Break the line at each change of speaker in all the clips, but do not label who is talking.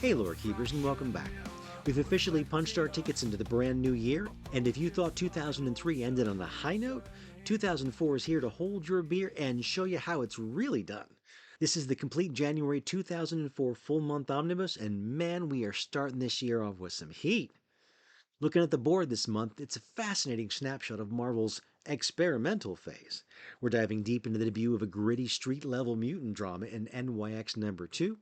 Hey Lore Keepers, and welcome back. We've officially punched our tickets into the brand new year, and if you thought 2003 ended on a high note, 2004 is here to hold your beer and show you how it's really done. This is the complete January 2004 full month omnibus, and man, we are starting this year off with some heat. Looking at the board this month, it's a fascinating snapshot of Marvel's experimental phase. We're diving deep into the debut of a gritty street-level mutant drama in NYX number 2.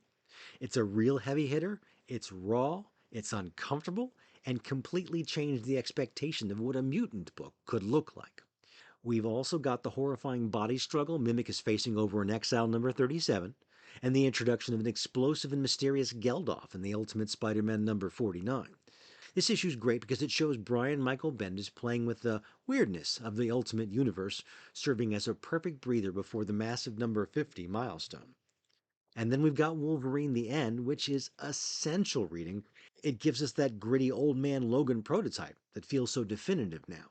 It's a real heavy hitter, it's raw, it's uncomfortable, and completely changed the expectation of what a mutant book could look like. We've also got the horrifying body struggle Mimic is facing over in Exile number 37, and the introduction of an explosive and mysterious Geldof in the Ultimate Spider-Man number 49. This issue's great because it shows Brian Michael Bendis playing with the weirdness of the Ultimate Universe, serving as a perfect breather before the massive number 50 milestone. And then we've got Wolverine the End, which is essential reading. It gives us that gritty old man Logan prototype that feels so definitive now.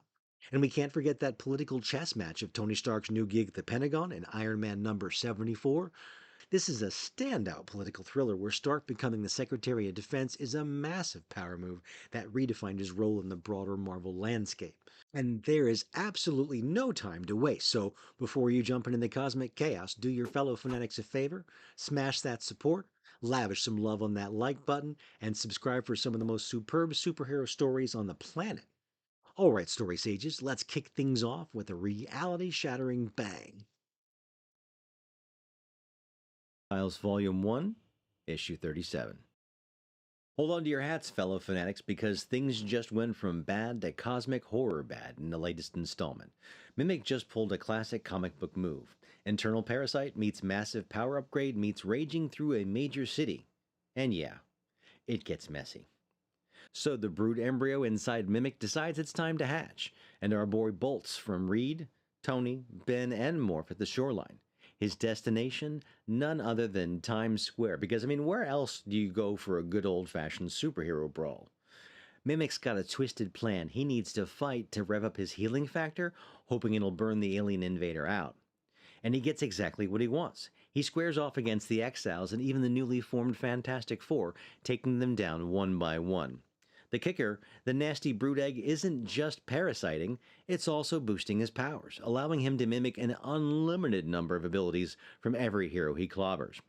And we can't forget that political chess match of Tony Stark's new gig at the Pentagon and Iron Man number 74. This is a standout political thriller where Stark becoming the Secretary of Defense is a massive power move that redefined his role in the broader Marvel landscape. And there is absolutely no time to waste, so before you jump into the cosmic chaos, do your fellow fanatics a favor, smash that support, lavish some love on that like button, and subscribe for some of the most superb superhero stories on the planet. Alright, Story Sages, let's kick things off with a reality-shattering bang. Files Volume 1, Issue 37. Hold on to your hats, fellow fanatics, because things just went from bad to cosmic horror bad in the latest installment. Mimic just pulled a classic comic book move. Internal parasite meets massive power upgrade meets raging through a major city. And yeah, it gets messy. So the brood embryo inside Mimic decides it's time to hatch, and our boy bolts from Reed, Tony, Ben, and Morph at the shoreline. His destination? None other than Times Square, because, where else do you go for a good old-fashioned superhero brawl? Mimic's got a twisted plan. He needs to fight to rev up his healing factor, hoping it'll burn the alien invader out. And he gets exactly what he wants. He squares off against the Exiles and even the newly formed Fantastic Four, taking them down one by one. The kicker, the nasty brood egg isn't just parasiting, it's also boosting his powers, allowing him to mimic an unlimited number of abilities from every hero he clobbers.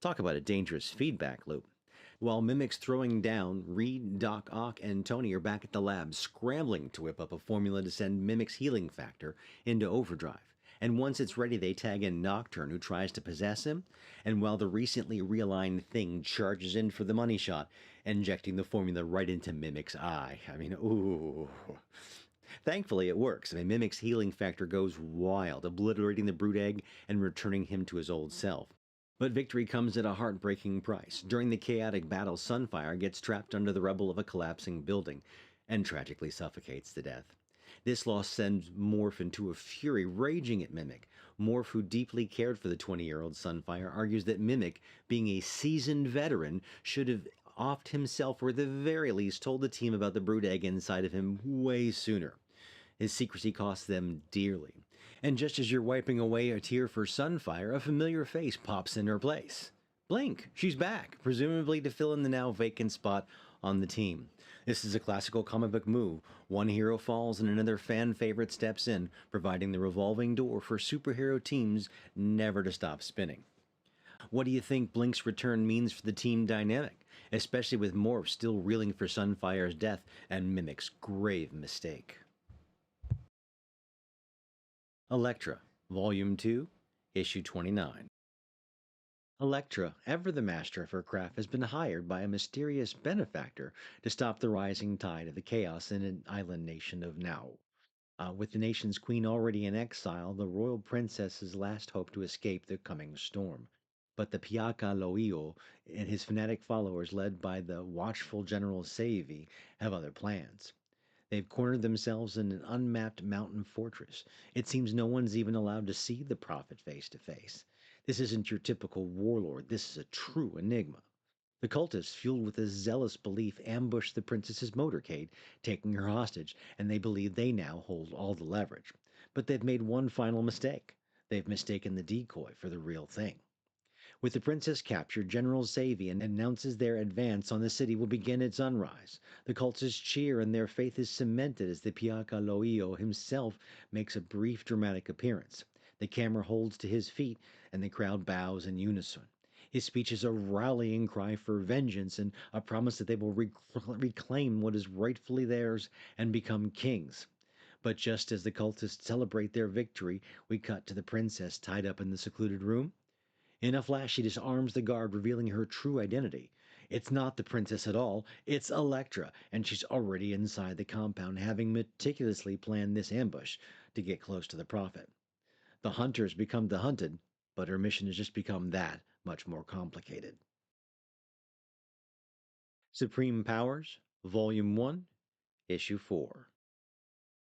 Talk about a dangerous feedback loop. While Mimic's throwing down, Reed, Doc Ock, and Tony are back at the lab, scrambling to whip up a formula to send Mimic's healing factor into overdrive. And once it's ready, they tag in Nocturne, who tries to possess him, and while the recently realigned Thing charges in for the money shot, injecting the formula right into Mimic's eye. Ooh. Thankfully, it works. Mimic's healing factor goes wild, obliterating the brood egg and returning him to his old self. But victory comes at a heartbreaking price. During the chaotic battle, Sunfire gets trapped under the rubble of a collapsing building and tragically suffocates to death. This loss sends Morph into a fury, raging at Mimic. Morph, who deeply cared for the 20-year-old Sunfire, argues that Mimic, being a seasoned veteran, should have offed himself or at the very least told the team about the brood egg inside of him way sooner. His secrecy costs them dearly. And just as you're wiping away a tear for Sunfire, a familiar face pops in her place. Blink, she's back, presumably to fill in the now vacant spot on the team. This is a classical comic book move. One hero falls and another fan favorite steps in, providing the revolving door for superhero teams never to stop spinning. What do you think Blink's return means for the team dynamic, especially with Morph still reeling for Sunfire's death and Mimic's grave mistake? Elektra, Volume 2, Issue 29. Elektra, ever the master of her craft, has been hired by a mysterious benefactor to stop the rising tide of the chaos in an island nation of Nau. With the nation's queen already in exile, the royal princess's last hope to escape the coming storm. But the Piaka Loio and his fanatic followers, led by the watchful General Seivi, have other plans. They've cornered themselves in an unmapped mountain fortress. It seems no one's even allowed to see the prophet face to face. This isn't your typical warlord, this is a true enigma. The cultists, fueled with a zealous belief, ambush the princess's motorcade, taking her hostage, and they believe they now hold all the leverage. But they've made one final mistake. They've mistaken the decoy for the real thing. With the princess captured, General Xavier announces their advance on the city will begin at sunrise. The cultists cheer and their faith is cemented as the Piacaloio himself makes a brief dramatic appearance. The camera holds to his feet and the crowd bows in unison. His speech is a rallying cry for vengeance and a promise that they will reclaim what is rightfully theirs and become kings. But just as the cultists celebrate their victory, we cut to the princess tied up in the secluded room. In a flash, she disarms the guard, revealing her true identity. It's not the princess at all, it's Electra, and she's already inside the compound, having meticulously planned this ambush to get close to the prophet. The hunters become the hunted, but her mission has just become that much more complicated. Supreme Powers, Volume 1, Issue 4.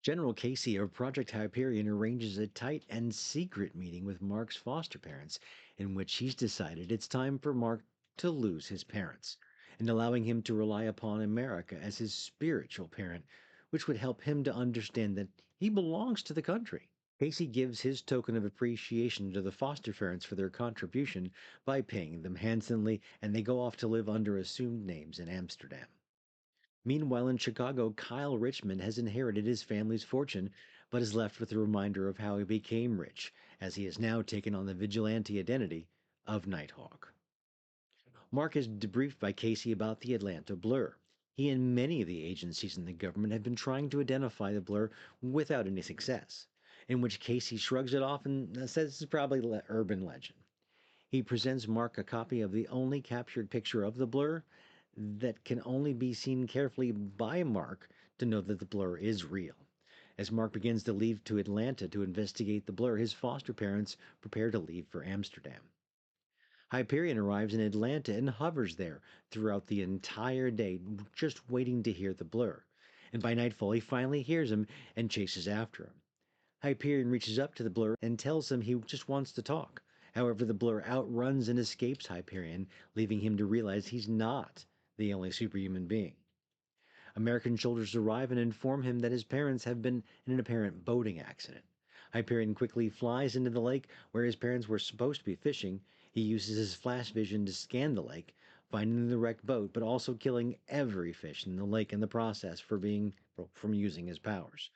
General Casey of Project Hyperion arranges a tight and secret meeting with Mark's foster parents, in which he's decided it's time for Mark to lose his parents, and allowing him to rely upon America as his spiritual parent, which would help him to understand that he belongs to the country. Casey gives his token of appreciation to the foster parents for their contribution by paying them handsomely, and they go off to live under assumed names in Amsterdam. Meanwhile, in Chicago, Kyle Richmond has inherited his family's fortune, but is left with a reminder of how he became rich, as he has now taken on the vigilante identity of Nighthawk. Mark is debriefed by Casey about the Atlanta blur. He and many of the agencies in the government have been trying to identify the blur without any success, in which Casey shrugs it off and says it's probably urban legend. He presents Mark a copy of the only captured picture of the blur that can only be seen carefully by Mark to know that the blur is real. As Mark begins to leave to Atlanta to investigate the blur, his foster parents prepare to leave for Amsterdam. Hyperion arrives in Atlanta and hovers there throughout the entire day, just waiting to hear the blur. And by nightfall, he finally hears him and chases after him. Hyperion reaches up to the blur and tells him he just wants to talk. However, the blur outruns and escapes Hyperion, leaving him to realize he's not the only superhuman being. American soldiers arrive and inform him that his parents have been in an apparent boating accident. Hyperion quickly flies into the lake where his parents were supposed to be fishing. He uses his flash vision to scan the lake, finding the wrecked boat, but also killing every fish in the lake in the process from using his powers.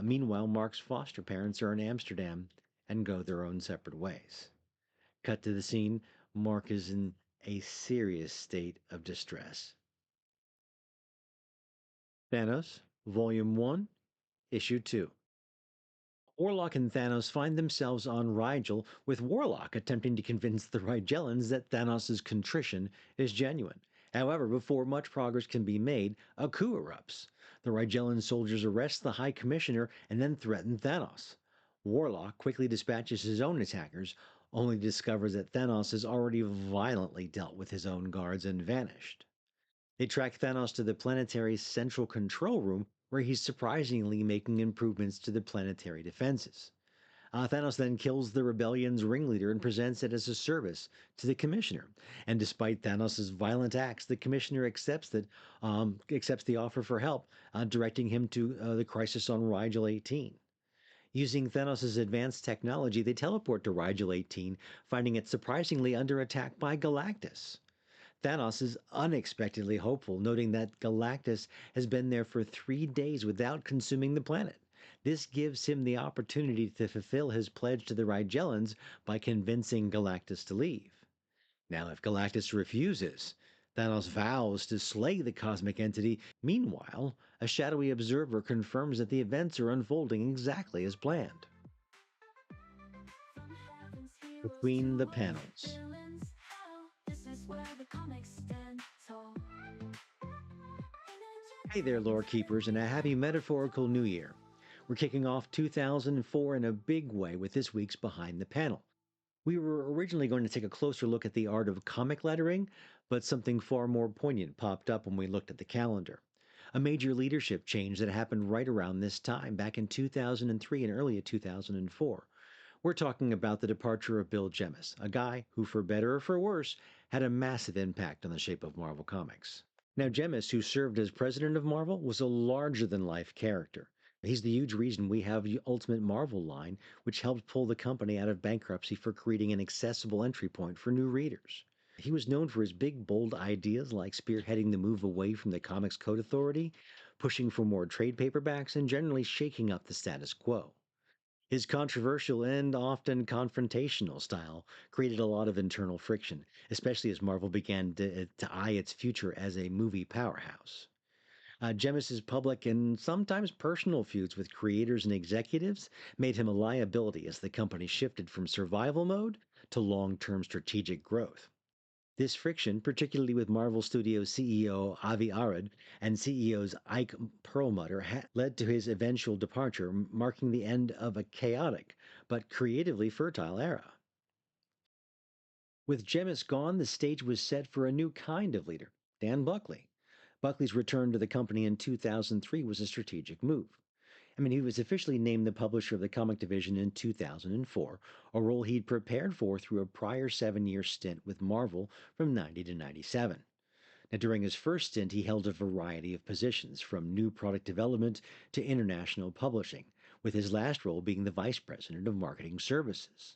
Meanwhile, Mark's foster parents are in Amsterdam and go their own separate ways. Cut to the scene, Mark is in a serious state of distress. Thanos, Volume 1, Issue 2. Warlock and Thanos find themselves on Rigel, with Warlock attempting to convince the Rigellans that Thanos' contrition is genuine. However, before much progress can be made, a coup erupts. The Rigellan soldiers arrest the High Commissioner and then threaten Thanos. Warlock quickly dispatches his own attackers, only discovers that Thanos has already violently dealt with his own guards and vanished. They track Thanos to the planetary's central control room, where he's surprisingly making improvements to the planetary defenses. Thanos then kills the rebellion's ringleader and presents it as a service to the Commissioner. And despite Thanos' violent acts, the Commissioner accepts the offer for help, directing him to the crisis on Rigel 18. Using Thanos' advanced technology, they teleport to Rigel 18, finding it surprisingly under attack by Galactus. Thanos is unexpectedly hopeful, noting that Galactus has been there for 3 days without consuming the planet. This gives him the opportunity to fulfill his pledge to the Rigellans by convincing Galactus to leave. Now, if Galactus refuses, Thanos vows to slay the cosmic entity. Meanwhile, a shadowy observer confirms that the events are unfolding exactly as planned. Between the panels. Hey there, lore keepers, and a happy metaphorical new year. We're kicking off 2004 in a big way with this week's Behind the Panel. We were originally going to take a closer look at the art of comic lettering, but something far more poignant popped up when we looked at the calendar. A major leadership change that happened right around this time, back in 2003 and early 2004. We're talking about the departure of Bill Jemas, a guy who, for better or for worse, had a massive impact on the shape of Marvel Comics. Now, Jemas, who served as president of Marvel, was a larger-than-life character. He's the huge reason we have the Ultimate Marvel line, which helped pull the company out of bankruptcy for creating an accessible entry point for new readers. He was known for his big, bold ideas like spearheading the move away from the Comics Code Authority, pushing for more trade paperbacks, and generally shaking up the status quo. His controversial and often confrontational style created a lot of internal friction, especially as Marvel began to eye its future as a movie powerhouse. Jemis's public and sometimes personal feuds with creators and executives made him a liability as the company shifted from survival mode to long term strategic growth. This friction, particularly with Marvel Studios CEO Avi Arad and CEOs Ike Perlmutter, led to his eventual departure, marking the end of a chaotic but creatively fertile era. With Jemis gone, the stage was set for a new kind of leader, Dan Buckley. Buckley's return to the company in 2003 was a strategic move. He was officially named the publisher of the comic division in 2004, a role he'd prepared for through a prior 7 year stint with Marvel from 90 to 97. Now, during his first stint, he held a variety of positions, from new product development to international publishing, with his last role being the vice president of marketing services.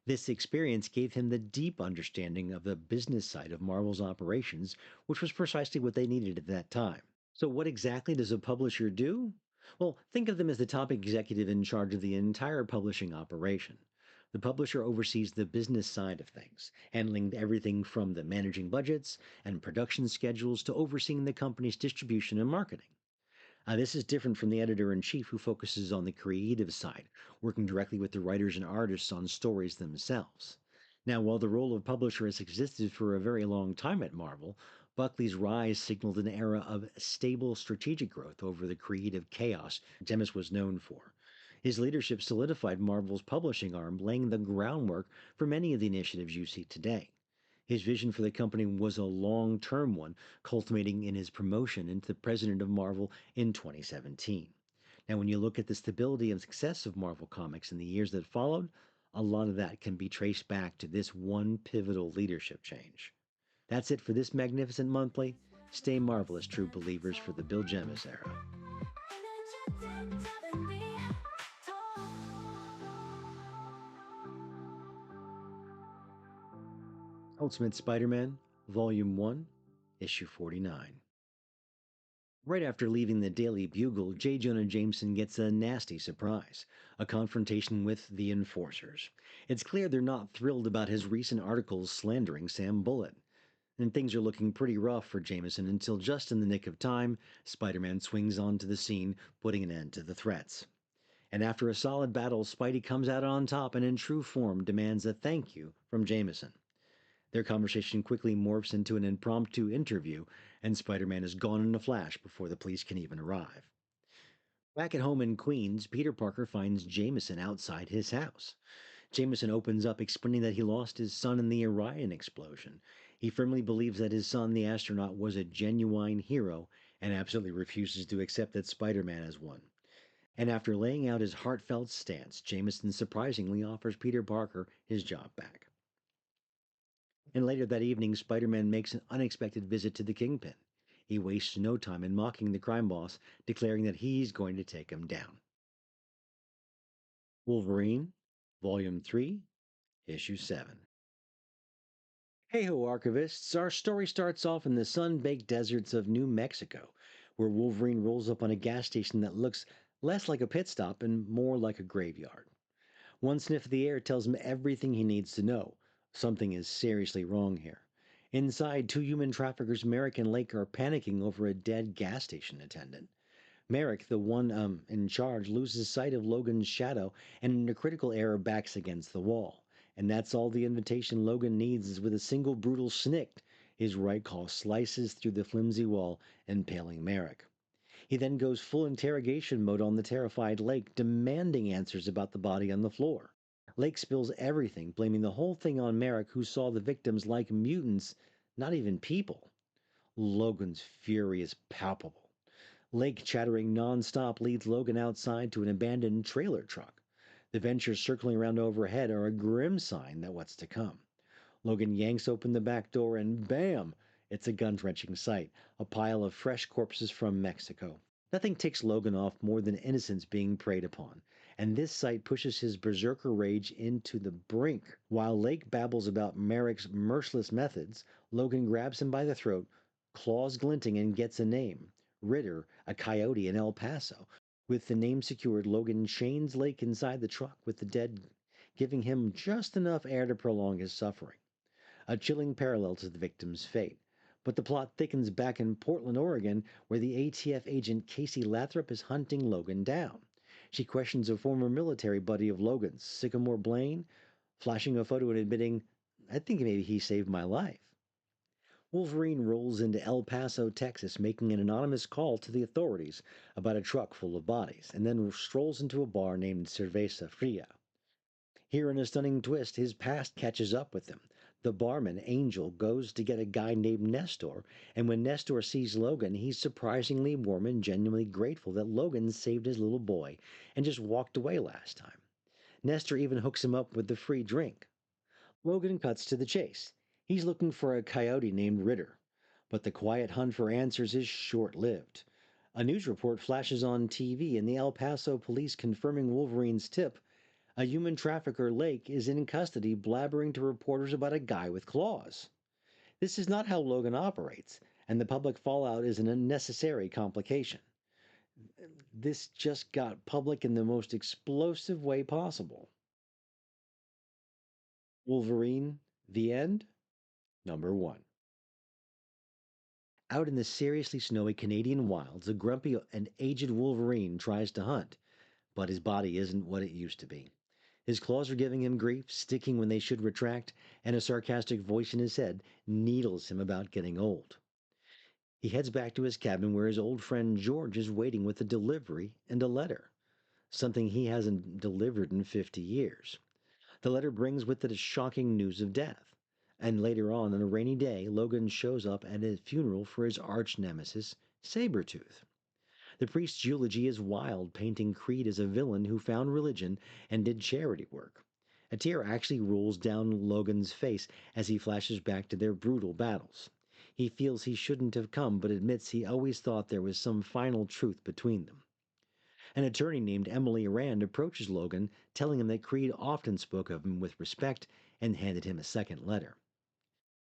This experience gave him the deep understanding of the business side of Marvel's operations, which was precisely what they needed at that time. So, what exactly does a publisher do? Well, think of them as the top executive in charge of the entire publishing operation. The publisher oversees the business side of things, handling everything from the managing budgets and production schedules to overseeing the company's distribution and marketing. This is different from the editor in chief, who focuses on the creative side, working directly with the writers and artists on stories themselves. Now, while the role of publisher has existed for a very long time at Marvel, Buckley's rise signaled an era of stable strategic growth over the creative chaos Jemis was known for. His leadership solidified Marvel's publishing arm, laying the groundwork for many of the initiatives you see today. His vision for the company was a long term one, culminating in his promotion into the president of Marvel in 2017. Now, when you look at the stability and success of Marvel Comics in the years that followed, a lot of that can be traced back to this one pivotal leadership change. That's it for this magnificent monthly. Stay marvelous, true believers, for the Bill Jemis era. Ultimate Spider Man, Volume 1, Issue 49. Right after leaving the Daily Bugle, J. Jonah Jameson gets a nasty surprise, a confrontation with the Enforcers. It's clear they're not thrilled about his recent articles slandering Sam Bullitt. And things are looking pretty rough for Jameson until, just in the nick of time, Spider Man swings onto the scene, putting an end to the threats. And after a solid battle, Spidey comes out on top and, in true form, demands a thank you from Jameson. Their conversation quickly morphs into an impromptu interview, and Spider Man is gone in a flash before the police can even arrive. Back at home in Queens, Peter Parker finds Jameson outside his house. Jameson opens up, explaining that he lost his son in the Orion explosion. He firmly believes that his son, the astronaut, was a genuine hero, and absolutely refuses to accept that Spider Man is one. And after laying out his heartfelt stance, Jameson surprisingly offers Peter Parker his job back. And later that evening, Spider Man makes an unexpected visit to the Kingpin. He wastes no time in mocking the crime boss, declaring that he's going to take him down. Wolverine, Volume 3, Issue 7. Hey ho, archivists! Our story starts off in the sun baked deserts of New Mexico, where Wolverine rolls up on a gas station that looks less like a pit stop and more like a graveyard. One sniff of the air tells him everything he needs to know. Something is seriously wrong here. Inside, two human traffickers, Merrick and Lake, are panicking over a dead gas station attendant. Merrick, the one in charge, loses sight of Logan's shadow and, in a critical error, backs against the wall. And that's all the invitation Logan needs is, with a single brutal snick, his right claw slices through the flimsy wall, impaling Merrick. He then goes full interrogation mode on the terrified Lake, demanding answers about the body on the floor. Lake spills everything, blaming the whole thing on Merrick, who saw the victims like mutants, not even people. Logan's fury is palpable. Lake, chattering nonstop, leads Logan outside to an abandoned trailer truck. The ventures circling around overhead are a grim sign that what's to come. Logan yanks open the back door and bam! It's a gut-wrenching sight, a pile of fresh corpses from Mexico. Nothing ticks Logan off more than innocence being preyed upon, and this sight pushes his berserker rage into the brink. While Lake babbles about Merrick's merciless methods, Logan grabs him by the throat, claws glinting, and gets a name: Ritter, a coyote in El Paso. With the name secured, Logan chains Lake inside the truck with the dead, giving him just enough air to prolong his suffering. A chilling parallel to the victim's fate. But the plot thickens back in Portland, Oregon, where the ATF agent Casey Lathrop is hunting Logan down. She questions a former military buddy of Logan's, Sycamore Blaine, flashing a photo and admitting, I think maybe he saved my life. Wolverine rolls into El Paso, Texas, making an anonymous call to the authorities about a truck full of bodies, and then strolls into a bar named Cerveza Fria. Here, in a stunning twist, his past catches up with him. The barman, Angel, goes to get a guy named Nestor, and when Nestor sees Logan, he's surprisingly warm and genuinely grateful that Logan saved his little boy and just walked away last time. Nestor even hooks him up with the free drink. Logan cuts to the chase. He's looking for a coyote named Ritter, but the quiet hunt for answers is short-lived. A news report flashes on TV, and the El Paso police confirming Wolverine's tip: a human trafficker, Lake, is in custody blabbering to reporters about a guy with claws. This is not how Logan operates, and the public fallout is an unnecessary complication. This just got public in the most explosive way possible. Wolverine, the end, number one. Out in the seriously snowy Canadian wilds, a grumpy and aged Wolverine tries to hunt, but his body isn't what it used to be. His claws are giving him grief, sticking when they should retract, and a sarcastic voice in his head needles him about getting old. He heads back to his cabin where his old friend George is waiting with a delivery and a letter, something he hasn't delivered in 50 years. The letter brings with it a shocking news of death. And later on a rainy day, Logan shows up at a funeral for his arch nemesis, Sabretooth. The priest's eulogy is wild, painting Creed as a villain who found religion and did charity work. A tear actually rolls down Logan's face as he flashes back to their brutal battles. He feels he shouldn't have come, but admits he always thought there was some final truth between them. An attorney named Emily Rand approaches Logan, telling him that Creed often spoke of him with respect and handed him a second letter.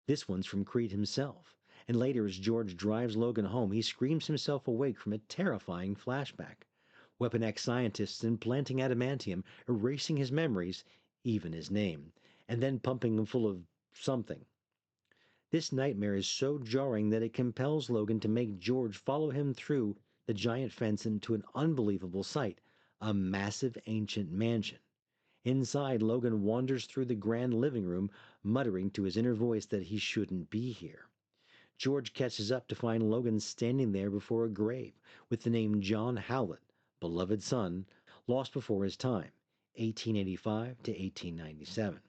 This one's from Creed himself, and later as George drives Logan home, he screams himself awake from a terrifying flashback. Weapon X scientists implanting adamantium, erasing his memories, even his name, and then pumping him full of something. This nightmare is so jarring that it compels Logan to make George follow him through the giant fence into an unbelievable sight, a massive ancient mansion. Inside, Logan wanders through the grand living room, muttering to his inner voice that he shouldn't be here. George catches up to find Logan standing there before a grave with the name John Howlett, beloved son, lost before his time, 1885 to 1897.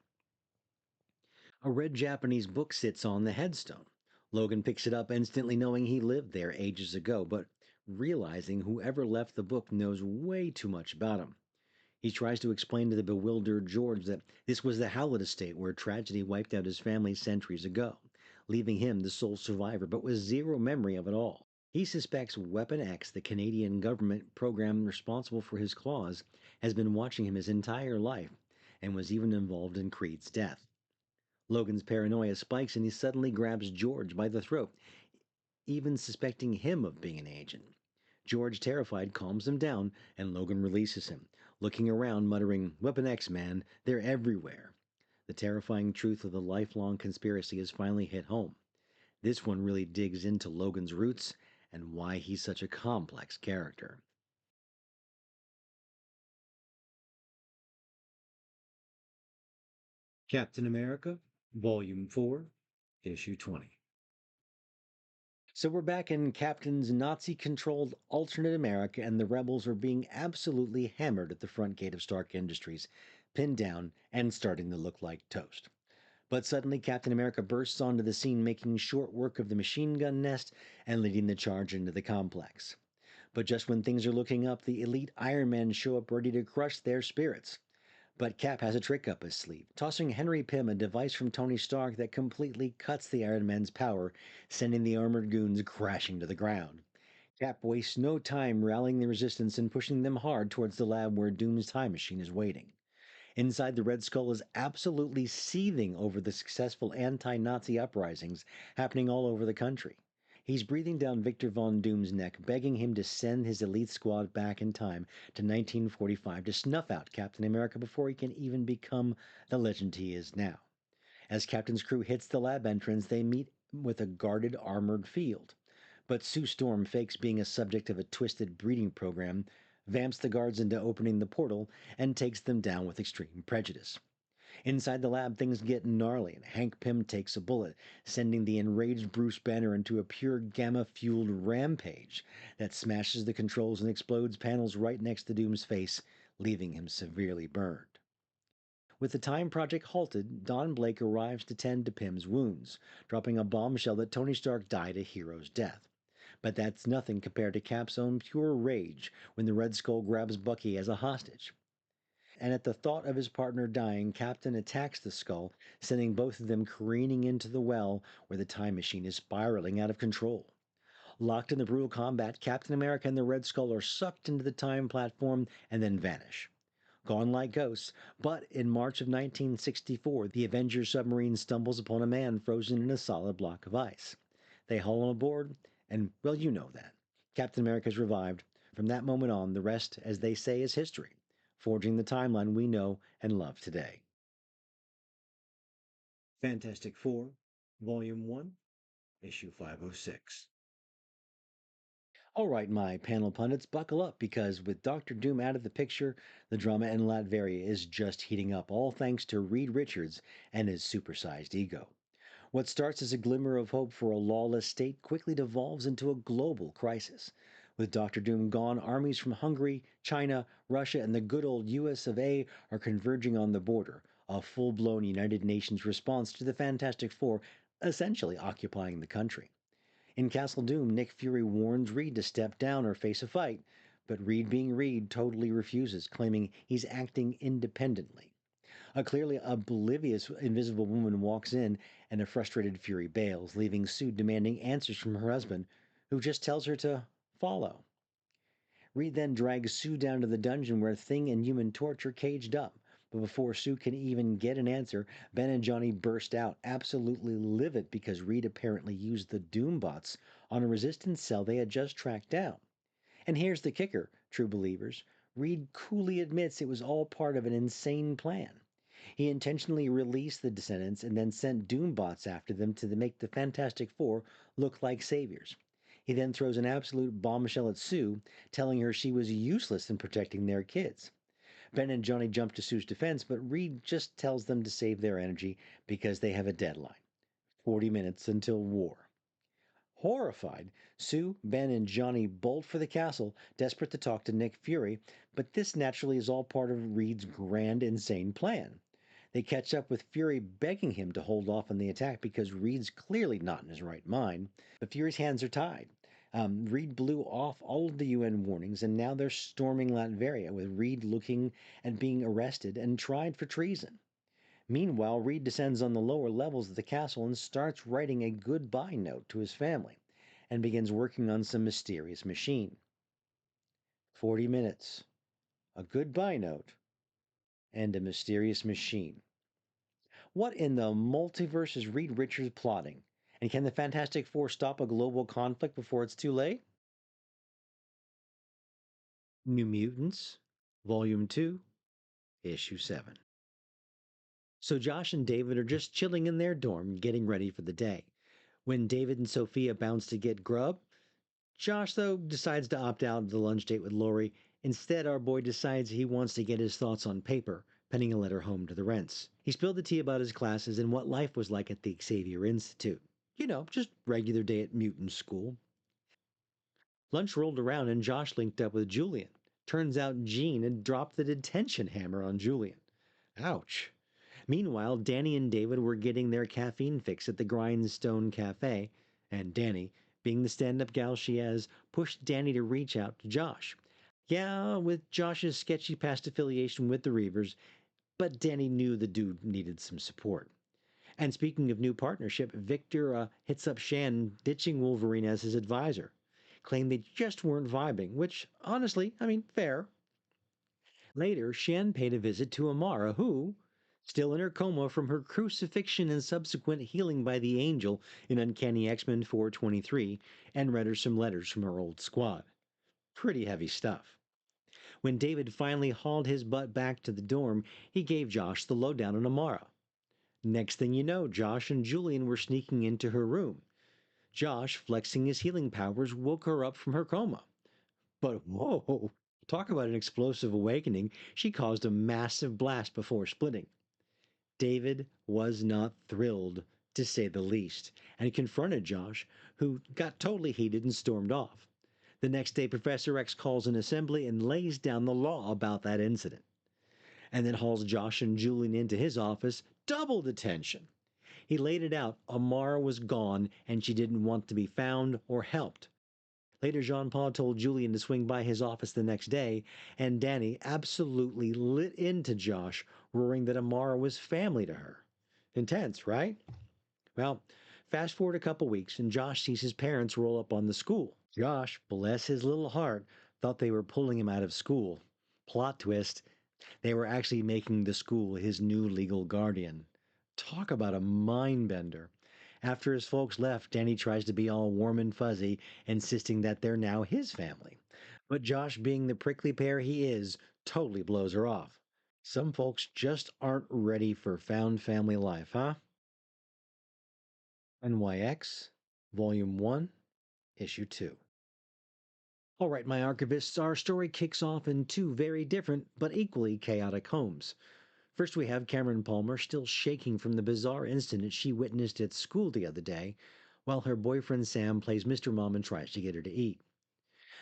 A red Japanese book sits on the headstone. Logan picks it up, instantly knowing he lived there ages ago, but realizing whoever left the book knows way too much about him. He tries to explain to the bewildered George that this was the Howlett estate where tragedy wiped out his family centuries ago, leaving him the sole survivor, but with zero memory of it all. He suspects Weapon X, the Canadian government program responsible for his claws, has been watching him his entire life and was even involved in Creed's death. Logan's paranoia spikes and he suddenly grabs George by the throat, even suspecting him of being an agent. George, terrified, calms him down, and Logan releases him, looking around, muttering, Weapon X, man, they're everywhere. The terrifying truth of the lifelong conspiracy has finally hit home. This one really digs into Logan's roots and why he's such a complex character. Captain America, Volume 4, Issue 20. So we're back in Captain's Nazi controlled alternate America, and the rebels are being absolutely hammered at the front gate of Stark Industries, pinned down and starting to look like toast. But suddenly, Captain America bursts onto the scene, making short work of the machine gun nest and leading the charge into the complex. But just when things are looking up, the elite Iron Men show up ready to crush their spirits. But Cap has a trick up his sleeve, tossing Henry Pym a device from Tony Stark that completely cuts the Iron Man's power, sending the armored goons crashing to the ground. Cap wastes no time rallying the resistance and pushing them hard towards the lab where Doom's time machine is waiting. Inside, the Red Skull is absolutely seething over the successful anti Nazi uprisings happening all over the country. He's breathing down Victor Von Doom's neck, begging him to send his elite squad back in time to 1945 to snuff out Captain America before he can even become the legend he is now. As Captain's crew hits the lab entrance, they meet with a guarded, armored field. But Sue Storm fakes being a subject of a twisted breeding program, vamps the guards into opening the portal, and takes them down with extreme prejudice. Inside the lab, things get gnarly, and Hank Pym takes a bullet, sending the enraged Bruce Banner into a pure gamma fueled rampage that smashes the controls and explodes panels right next to Doom's face, leaving him severely burned. With the time project halted, Don Blake arrives to tend to Pym's wounds, dropping a bombshell that Tony Stark died a hero's death. But that's nothing compared to Cap's own pure rage when the Red Skull grabs Bucky as a hostage. And at the thought of his partner dying, Captain attacks the skull, sending both of them careening into the well where the time machine is spiraling out of control. Locked in the brutal combat, Captain America and the Red Skull are sucked into the time platform and then vanish. Gone like ghosts, but in March of 1964, the Avengers submarine stumbles upon a man frozen in a solid block of ice. They haul him aboard, and, well, you know that. Captain America is revived. From that moment on, the rest, as they say, is history, forging the timeline we know and love today. Fantastic Four, Volume 1, Issue 506. All right, my panel pundits, buckle up because with Doctor Doom out of the picture, the drama in Latveria is just heating up, all thanks to Reed Richards and his supersized ego. What starts as a glimmer of hope for a lawless state quickly devolves into a global crisis. With Doctor Doom gone, armies from Hungary, China, Russia, and the good old US of A are converging on the border, a full blown United Nations response to the Fantastic Four essentially occupying the country. In Castle Doom, Nick Fury warns Reed to step down or face a fight, but Reed, being Reed, totally refuses, claiming he's acting independently. A clearly oblivious Invisible Woman walks in, and a frustrated Fury bails, leaving Sue demanding answers from her husband, who just tells her to follow. Reed then drags Sue down to the dungeon where Thing and Human Torch are caged up. But before Sue can even get an answer, Ben and Johnny burst out, absolutely livid because Reed apparently used the Doombots on a resistance cell they had just tracked down. And here's the kicker, true believers. Reed coolly admits it was all part of an insane plan. He intentionally released the descendants and then sent Doombots after them to make the Fantastic Four look like saviors. He then throws an absolute bombshell at Sue, telling her she was useless in protecting their kids. Ben and Johnny jump to Sue's defense, but Reed just tells them to save their energy because they have a deadline 40 minutes until war. Horrified, Sue, Ben, and Johnny bolt for the castle, desperate to talk to Nick Fury, but this naturally is all part of Reed's grand, insane plan. They catch up with Fury begging him to hold off on the attack because Reed's clearly not in his right mind, but Fury's hands are tied. Reed blew off all of the UN warnings, and now they're storming Latveria, with Reed looking at being arrested and tried for treason. Meanwhile, Reed descends on the lower levels of the castle and starts writing a goodbye note to his family, and begins working on some mysterious machine. 40 minutes, a goodbye note, and a mysterious machine. What in the multiverse is Reed Richards plotting? And can the Fantastic Four stop a global conflict before it's too late? New Mutants, Volume 2, Issue 7. So Josh and David are just chilling in their dorm, getting ready for the day. When David and Sophia bounce to get grub, Josh, though, decides to opt out of the lunch date with Lori. Instead, our boy decides he wants to get his thoughts on paper, penning a letter home to the Rents. He spilled the tea about his classes and what life was like at the Xavier Institute. You know, just regular day at mutant school. Lunch rolled around and Josh linked up with Julian. Turns out Jean had dropped the detention hammer on Julian. Ouch. Meanwhile, Danny and David were getting their caffeine fix at the Grindstone Cafe, and Danny, being the stand-up gal she is, pushed Danny to reach out to Josh. Yeah, with Josh's sketchy past affiliation with the Reavers, but Danny knew the dude needed some support. And speaking of new partnership, Victor hits up Shan, ditching Wolverine as his advisor. claimed they just weren't vibing, which, honestly, fair. Later, Shan paid a visit to Amara, who, still in her coma from her crucifixion and subsequent healing by the angel in Uncanny X-Men 423, and read her some letters from her old squad. Pretty heavy stuff. When David finally hauled his butt back to the dorm, he gave Josh the lowdown on Amara. Next thing you know, Josh and Julian were sneaking into her room. Josh, flexing his healing powers, woke her up from her coma. But whoa, talk about an explosive awakening. She caused a massive blast before splitting. David was not thrilled, to say the least, and confronted Josh, who got totally heated and stormed off. The next day, Professor X calls an assembly and lays down the law about that incident, and then hauls Josh and Julian into his office, double detention. He laid it out. Amara was gone, and she didn't want to be found or helped. Later, Jean Paul told Julian to swing by his office the next day, and Danny absolutely lit into Josh, roaring that Amara was family to her. Intense, right? Well, fast forward a couple weeks, and Josh sees his parents roll up on the school. Josh, bless his little heart, thought they were pulling him out of school. Plot twist, they were actually making the school his new legal guardian. Talk about a mind bender. After his folks left, Danny tries to be all warm and fuzzy, insisting that they're now his family. But Josh, being the prickly pear he is, totally blows her off. Some folks just aren't ready for found family life, huh? NYX, Volume 1, Issue 2. All right, my archivists, our story kicks off in two very different but equally chaotic homes. First, we have Cameron Palmer still shaking from the bizarre incident she witnessed at school the other day, while her boyfriend Sam plays Mr. Mom and tries to get her to eat.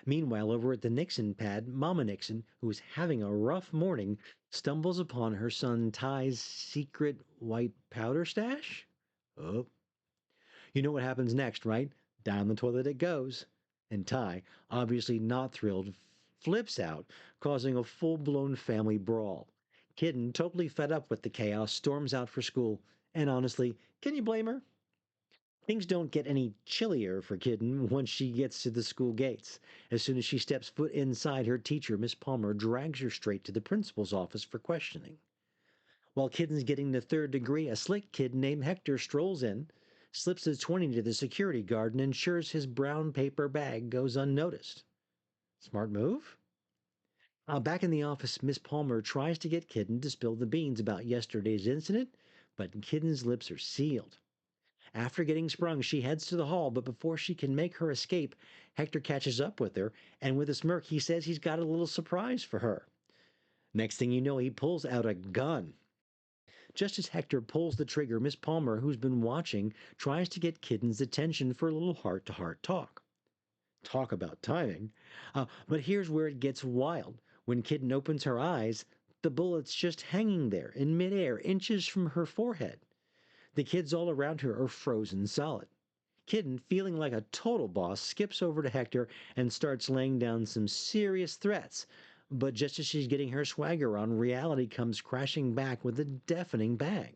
Meanwhile, over at the Nixon pad, Mama Nixon, who is having a rough morning, stumbles upon her son Ty's secret white powder stash. Oh, you know what happens next, right? Down the toilet it goes. And Ty, obviously not thrilled, flips out, causing a full blown family brawl. Kitten, totally fed up with the chaos, storms out for school. And honestly, can you blame her? Things don't get any chillier for Kitten once she gets to the school gates. As soon as she steps foot inside, her teacher, Miss Palmer, drags her straight to the principal's office for questioning. While Kitten's getting the third degree, a slick kid named Hector strolls in, slips a 20 to the security guard, and ensures his brown paper bag goes unnoticed. Smart move? Back in the office, Miss Palmer tries to get Kitten to spill the beans about yesterday's incident, but Kitten's lips are sealed. After getting sprung, she heads to the hall, but before she can make her escape, Hector catches up with her, and with a smirk, he says he's got a little surprise for her. Next thing you know, he pulls out a gun. Just as Hector pulls the trigger, Miss Palmer, who's been watching, tries to get Kitten's attention for a little heart-to-heart talk. Talk about timing. But here's where it gets wild. When Kitten opens her eyes, the bullet's just hanging there in midair, inches from her forehead. The kids all around her are frozen solid. Kitten, feeling like a total boss, skips over to Hector and starts laying down some serious threats. But just as she's getting her swagger on, reality comes crashing back with a deafening bang.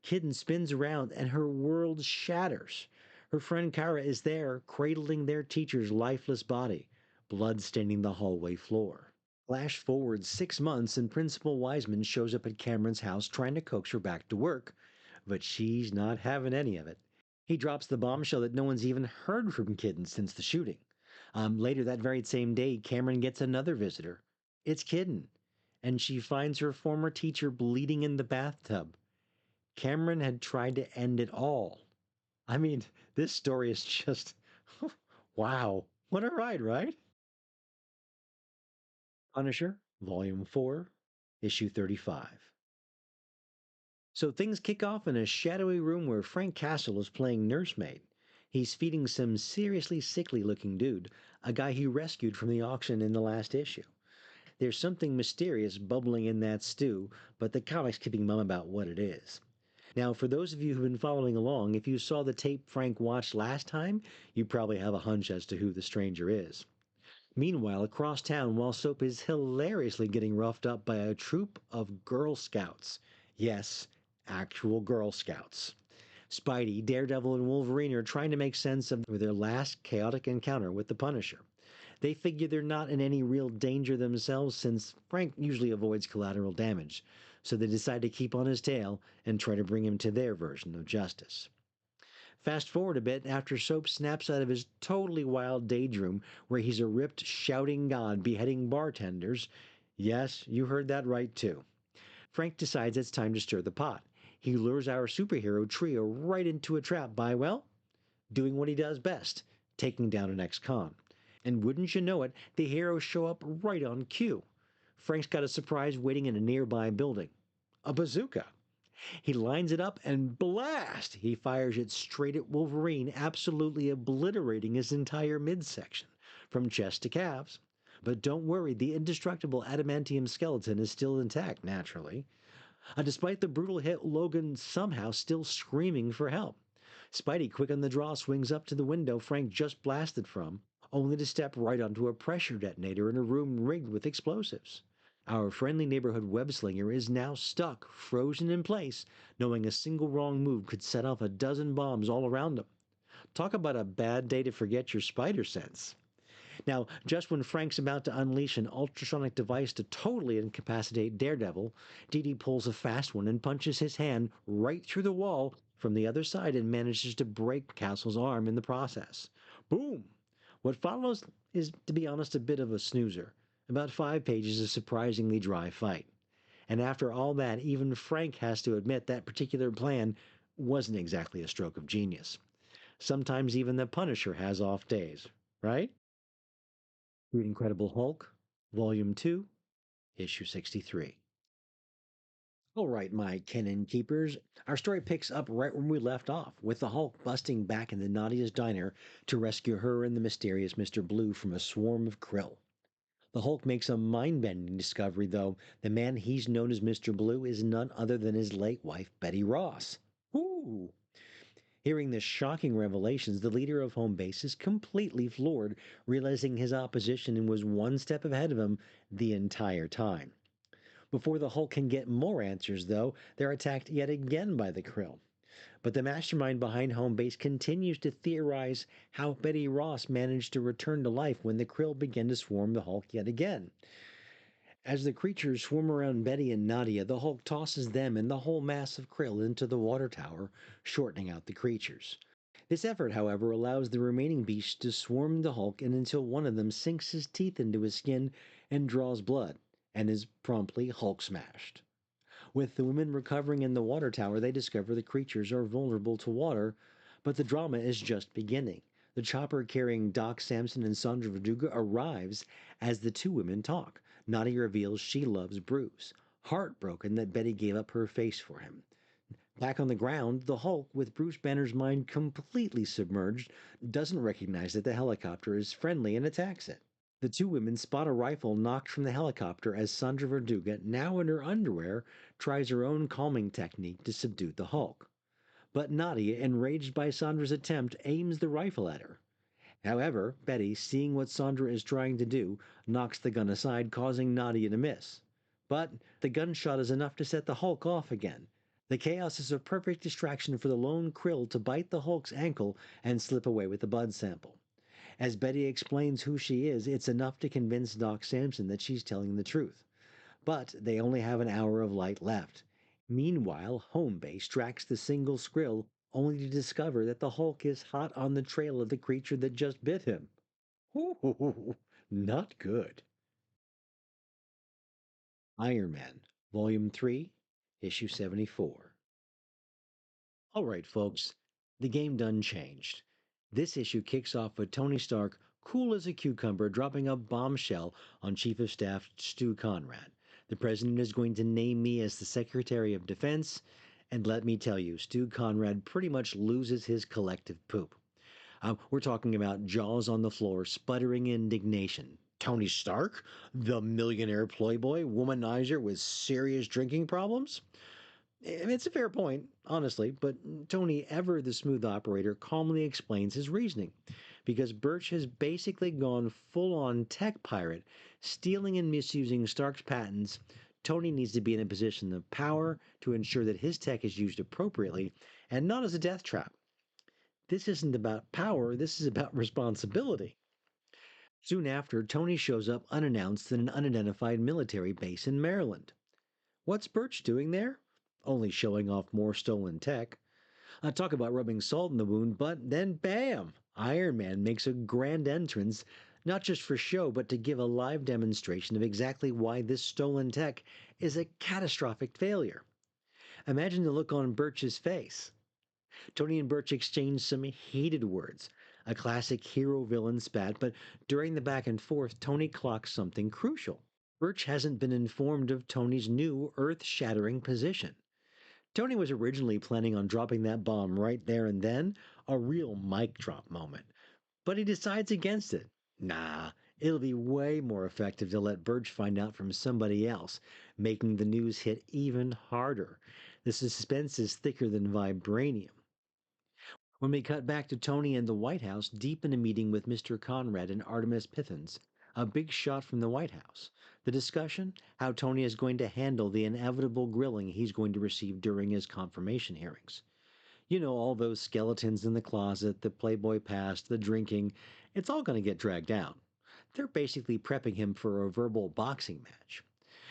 Kitten spins around and her world shatters. Her friend Kara is there, cradling their teacher's lifeless body, blood staining the hallway floor. Flash forward 6 months and Principal Wiseman shows up at Cameron's house trying to coax her back to work, but she's not having any of it. He drops the bombshell that no one's even heard from Kitten since the shooting. Later that very same day, Cameron gets another visitor. It's Kitten, and she finds her former teacher bleeding in the bathtub. Cameron had tried to end it all. I mean, this story is just wow. What a ride, right? Punisher, Volume 4, Issue 35. So things kick off in a shadowy room where Frank Castle is playing nursemaid. He's feeding some seriously sickly looking dude, a guy he rescued from the auction in the last issue. There's something mysterious bubbling in that stew, but the comic's keeping mum about what it is. Now, for those of you who've been following along, if you saw the tape Frank watched last time, you probably have a hunch as to who the stranger is. Meanwhile, across town, while Soap is hilariously getting roughed up by a troop of Girl Scouts. Yes, actual Girl Scouts. Spidey, Daredevil, and Wolverine are trying to make sense of their last chaotic encounter with the Punisher. They figure they're not in any real danger themselves since Frank usually avoids collateral damage, so they decide to keep on his tail and try to bring him to their version of justice. Fast forward a bit after Soap snaps out of his totally wild daydream where he's a ripped, shouting god beheading bartenders. Yes, you heard that right too. Frank decides it's time to stir the pot. He lures our superhero trio right into a trap by, well, doing what he does best, taking down an ex-con. And wouldn't you know it, the heroes show up right on cue. Frank's got a surprise waiting in a nearby building. A bazooka. He lines it up and blast! He fires it straight at Wolverine, absolutely obliterating his entire midsection, from chest to calves. But don't worry, the indestructible adamantium skeleton is still intact, naturally. Despite the brutal hit, Logan somehow still screaming for help. Spidey, quick on the draw, swings up to the window Frank just blasted from, only to step right onto a pressure detonator in a room rigged with explosives. Our friendly neighborhood web-slinger is now stuck, frozen in place, knowing a single wrong move could set off a dozen bombs all around him. Talk about a bad day to forget your spider sense. Now, just when Frank's about to unleash an ultrasonic device to totally incapacitate Daredevil, Dee Dee pulls a fast one and punches his hand right through the wall from the other side and manages to break Castle's arm in the process. Boom! What follows is, to be honest, a bit of a snoozer. About 5 pages of surprisingly dry fight. And after all that, even Frank has to admit that particular plan wasn't exactly a stroke of genius. Sometimes even the Punisher has off days, right? Read Incredible Hulk, Volume 2, Issue 63. All right, my Canon Keepers, our story picks up right when we left off, with the Hulk busting back into Nadia's diner to rescue her and the mysterious Mr. Blue from a swarm of krill. The Hulk makes a mind-bending discovery, though. The man he's known as Mr. Blue is none other than his late wife, Betty Ross. Ooh! Hearing the shocking revelations, the leader of home base is completely floored, realizing his opposition was one step ahead of him the entire time. Before the Hulk can get more answers, though, they're attacked yet again by the Krill. But the mastermind behind home base continues to theorize how Betty Ross managed to return to life when the Krill began to swarm the Hulk yet again. As the creatures swarm around Betty and Nadia, the Hulk tosses them and the whole mass of krill into the water tower, shortening out the creatures. This effort, however, allows the remaining beasts to swarm the Hulk and until one of them sinks his teeth into his skin and draws blood, and is promptly Hulk smashed. With the women recovering in the water tower, they discover the creatures are vulnerable to water, but the drama is just beginning. The chopper carrying Doc Samson and Sandra Verduga arrives as the two women talk. Nadia reveals she loves Bruce, heartbroken that Betty gave up her face for him. Back on the ground, the Hulk, with Bruce Banner's mind completely submerged, doesn't recognize that the helicopter is friendly and attacks it. The two women spot a rifle knocked from the helicopter as Sandra Verduga, now in her underwear, tries her own calming technique to subdue the Hulk. But Nadia, enraged by Sandra's attempt, aims the rifle at her. However, Betty, seeing what Sandra is trying to do, knocks the gun aside, causing Nadia to miss. But the gunshot is enough to set the Hulk off again. The chaos is a perfect distraction for the lone krill to bite the Hulk's ankle and slip away with the blood sample. As Betty explains who she is, it's enough to convince Doc Samson that she's telling the truth. But they only have an hour of light left. Meanwhile, home base tracks the single skrill, only to discover that the Hulk is hot on the trail of the creature that just bit him. Ooh, not good. Iron Man, Volume 3, Issue 74. All right, folks, the game done changed. This issue kicks off with Tony Stark, cool as a cucumber, dropping a bombshell on Chief of Staff Stu Conrad. The president is going to name me as the Secretary of Defense, and let me tell you, Stu Conrad pretty much loses his collective poop. We're talking about jaws on the floor, sputtering indignation. Tony Stark, the millionaire playboy womanizer with serious drinking problems? It's a fair point, honestly, but Tony, ever the smooth operator, calmly explains his reasoning. Because Birch has basically gone full on tech pirate, stealing and misusing Stark's patents, Tony needs to be in a position of power to ensure that his tech is used appropriately,
and not as a death trap. This isn't about power, this is about responsibility. Soon after, Tony shows up unannounced in an unidentified military base in Maryland. What's Birch doing there? Only showing off more stolen tech. Talk about rubbing salt in the wound, but then bam! Iron Man makes a grand entrance, not just for show, but to give a live demonstration of exactly why this stolen tech is a catastrophic failure. Imagine the look on Birch's face. Tony and Birch exchange some heated words, a classic hero villain spat, but during the back and forth, Tony clocks something crucial. Birch hasn't been informed of Tony's new earth shattering position. Tony was originally planning on dropping that bomb right there and then, a real mic drop moment. But he decides against it. Nah, it'll be way more effective to let Birch find out from somebody else, making the news hit even harder. The suspense is thicker than vibranium. When we cut back to Tony and the White House, deep in a meeting with Mr. Conrad and Artemis Pithens, a big shot from the White House. The discussion? How Tony is going to handle the inevitable grilling he's going to receive during his confirmation hearings. You know, all those skeletons in the closet, the Playboy past, the drinking, it's all going to get dragged out. They're basically prepping him for a verbal boxing match.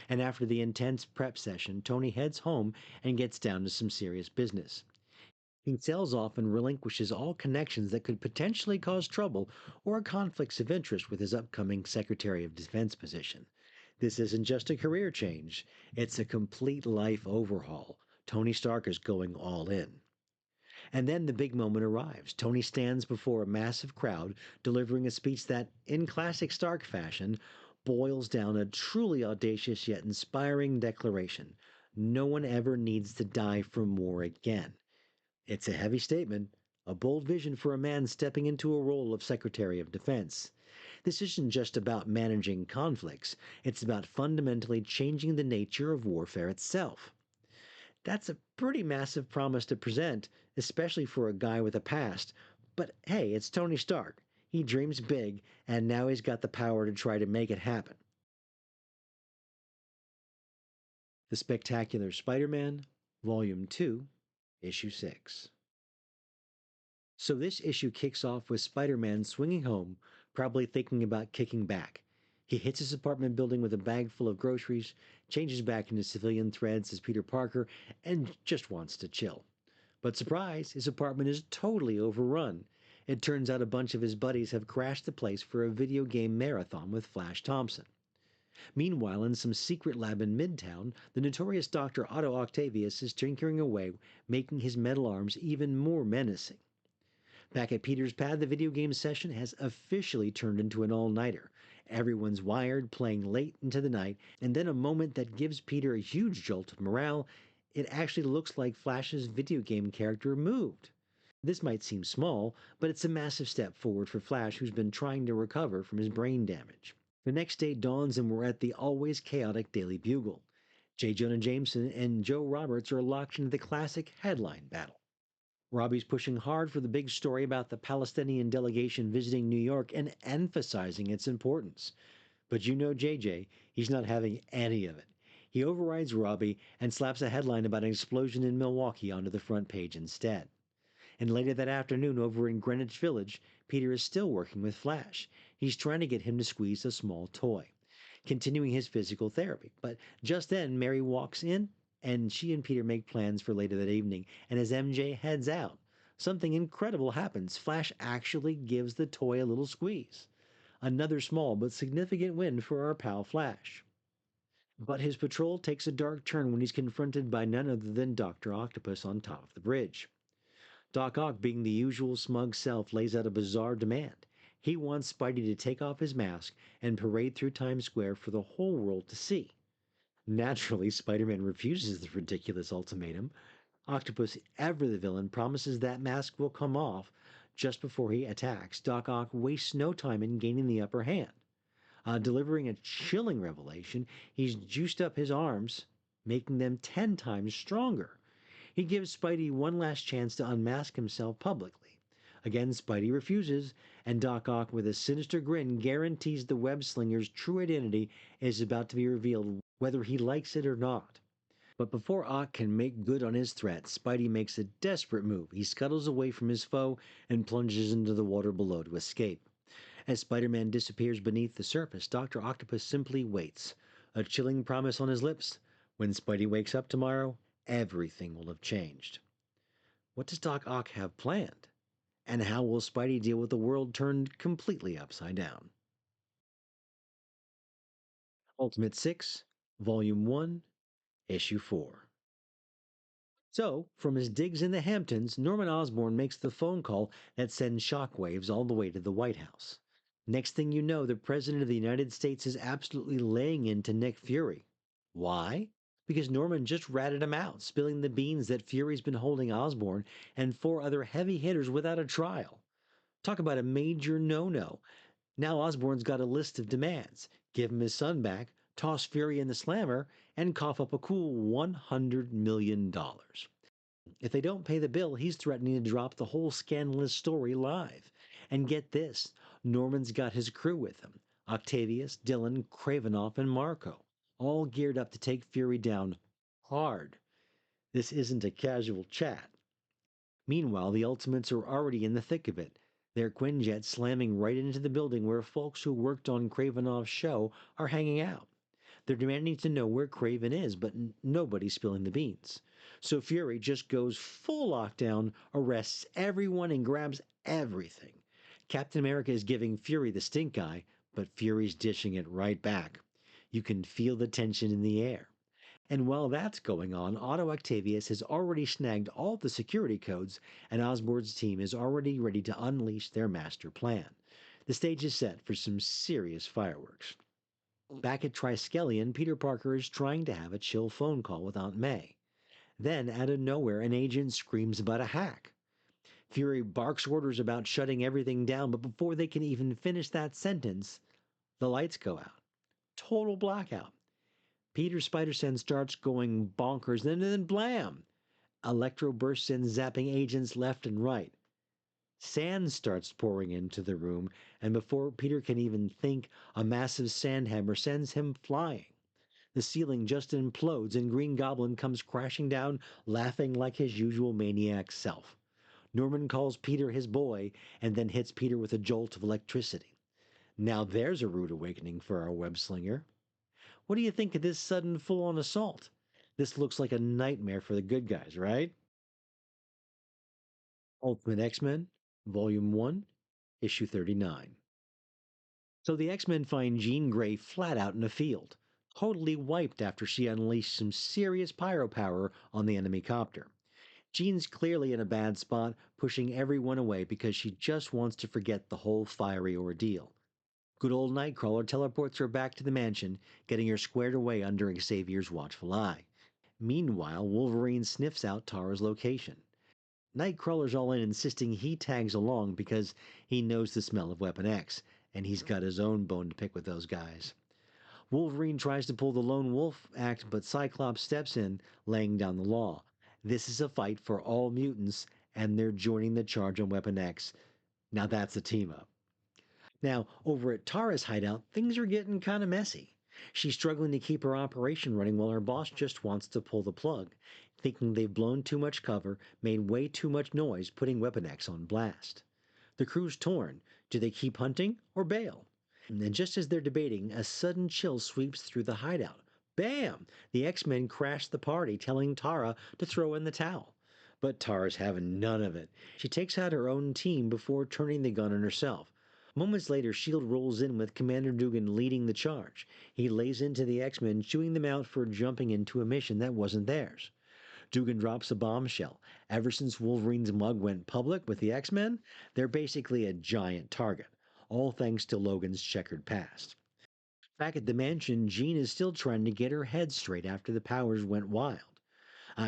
And after the intense prep session, Tony heads home and gets down to some serious business. He sells off and relinquishes all connections that could potentially cause trouble or conflicts of interest with his upcoming Secretary of Defense position. This isn't just a career change, it's a complete life overhaul. Tony Stark is going all in. And then the big moment arrives. Tony stands before a massive crowd, delivering a speech that, in classic Stark fashion, boils down a truly audacious yet inspiring declaration. No one ever needs to die from war again. It's a heavy statement, a bold vision for a man stepping into a role of Secretary of Defense. This isn't just about managing conflicts, it's about fundamentally changing the nature of warfare itself. That's a pretty massive promise to present, especially for a guy with a past. But hey, it's Tony Stark. He dreams big, and now he's got the power to try to make it happen. The Spectacular Spider Man, Volume 2, Issue 6. So this issue kicks off with Spider Man swinging home, probably thinking about kicking back. He hits his apartment building with a bag full of groceries, changes back into civilian threads as Peter Parker, and just wants to chill. But surprise, his apartment is totally overrun. It turns out a bunch of his buddies have crashed the place for a video game marathon with Flash Thompson. Meanwhile, in some secret lab in Midtown, the notorious Dr. Otto Octavius is tinkering away, making his metal arms even more menacing. Back at Peter's pad, the video game session has officially turned into an all-nighter. Everyone's wired, playing late into the night, and then a moment that gives Peter a huge jolt of morale. It actually looks like Flash's video game character moved. This might seem small, but it's a massive step forward for Flash, who's been trying to recover from his brain damage. The next day dawns and we're at the always chaotic Daily Bugle. J. Jonah Jameson and Joe Roberts are locked into the classic headline battle. Robbie's pushing hard for the big story about the Palestinian delegation visiting New York and emphasizing its importance. But you know JJ, he's not having any of it. He overrides Robbie and slaps a headline about an explosion in Milwaukee onto the front page instead. And later that afternoon over in Greenwich Village, Peter is still working with Flash. He's trying to get him to squeeze a small toy, continuing his physical therapy. But just then, Mary walks in, and she and Peter make plans for later that evening. And as MJ heads out, something incredible happens. Flash actually gives the toy a little squeeze. Another small but significant win for our pal Flash. But his patrol takes a dark turn when he's confronted by none other than Dr. Octopus on top of the bridge. Doc Ock, being the usual smug self, lays out a bizarre demand. He wants Spidey to take off his mask and parade through Times Square for the whole world to see. Naturally, Spider-Man refuses the ridiculous ultimatum. Octopus, ever the villain, promises that mask will come off just before he attacks. Doc Ock wastes no time in gaining the upper hand. Delivering a chilling revelation, he's juiced up his arms, making them 10 times stronger. He gives Spidey one last chance to unmask himself publicly. Again, Spidey refuses, and Doc Ock, with a sinister grin, guarantees the web slinger's true identity is about to be revealed, whether he likes it or not. But before Ock can make good on his threat, Spidey makes a desperate move. He scuttles away from his foe and plunges into the water below to escape. As Spider Man disappears beneath the surface, Dr. Octopus simply waits, a chilling promise on his lips. When Spidey wakes up tomorrow, everything will have changed. What does Doc Ock have planned? And how will Spidey deal with a world turned completely upside down? Ultimate 6, Volume 1, Issue 4. So, from his digs in the Hamptons, Norman Osborn makes the phone call that sends shockwaves all the way to the White House. Next thing you know, the President of the United States is absolutely laying into Nick Fury. Why? Because Norman just ratted him out, spilling the beans that Fury's been holding Osborn and four other heavy hitters without a trial. Talk about a major no no. Now Osborn's got a list of demands: give him his son back, toss Fury in the slammer, and cough up a cool $100 million. If they don't pay the bill, he's threatening to drop the whole scandalous story live. And get this, Norman's got his crew with him: Octavius, Dylan, Kravinoff, and Marco, all geared up to take Fury down hard. This isn't a casual chat. Meanwhile, the Ultimates are already in the thick of it, their Quinjet slamming right into the building where folks who worked on Kravinoff's show are hanging out. They're demanding to know where Craven is, but nobody's spilling the beans. So Fury just goes full lockdown, arrests everyone, and grabs everything. Captain America is giving Fury the stink eye, but Fury's dishing it right back. You can feel the tension in the air. And while that's going on, Otto Octavius has already snagged all the security codes, and Osborn's team is already ready to unleash their master plan. The stage is set for some serious fireworks. Back at Triskelion, Peter Parker is trying to have a chill phone call with Aunt May. Then, out of nowhere, an agent screams about a hack. Fury barks orders about shutting everything down, but before they can even finish that sentence, the lights go out. Total blackout. Peter Spider-Sense starts going bonkers, and then blam! Electro bursts in, zapping agents left and right. Sand starts pouring into the room, and before Peter can even think, a massive sand hammer sends him flying. The ceiling just implodes, and Green Goblin comes crashing down, laughing like his usual maniac self. Norman calls Peter his boy, and then hits Peter with a jolt of electricity. Now there's a rude awakening for our web slinger. What do you think of this sudden full on assault? This looks like a nightmare for the good guys, right? Ultimate X Men, Volume 1, Issue 39. So the X Men find Jean Grey flat out in a field, totally wiped after she unleashed some serious pyro power on the enemy copter. Jean's clearly in a bad spot, pushing everyone away because she just wants to forget the whole fiery ordeal. Good old Nightcrawler teleports her back to the mansion, getting her squared away under Xavier's watchful eye. Meanwhile, Wolverine sniffs out Tara's location. Nightcrawler's all in, insisting he tags along because he knows the smell of Weapon X, and he's got his own bone to pick with those guys. Wolverine tries to pull the lone wolf act, but Cyclops steps in, laying down the law. This is a fight for all mutants, and they're joining the charge on Weapon X. Now that's a team up. Now, over at Tara's hideout, things are getting kind of messy. She's struggling to keep her operation running while her boss just wants to pull the plug, thinking they've blown too much cover, made way too much noise, putting Weapon X on blast. The crew's torn. Do they keep hunting or bail? And just as they're debating, a sudden chill sweeps through the hideout. Bam! The X-Men crash the party, telling Tara to throw in the towel. But Tara's having none of it. She takes out her own team before turning the gun on herself. Moments later, S.H.I.E.L.D. rolls in with Commander Dugan leading the charge. He lays into the X-Men, chewing them out for jumping into a mission that wasn't theirs. Dugan drops a bombshell. Ever since Wolverine's mug went public with the X-Men, they're basically a giant target, all thanks to Logan's checkered past. Back at the mansion, Jean is still trying to get her head straight after the powers went wild.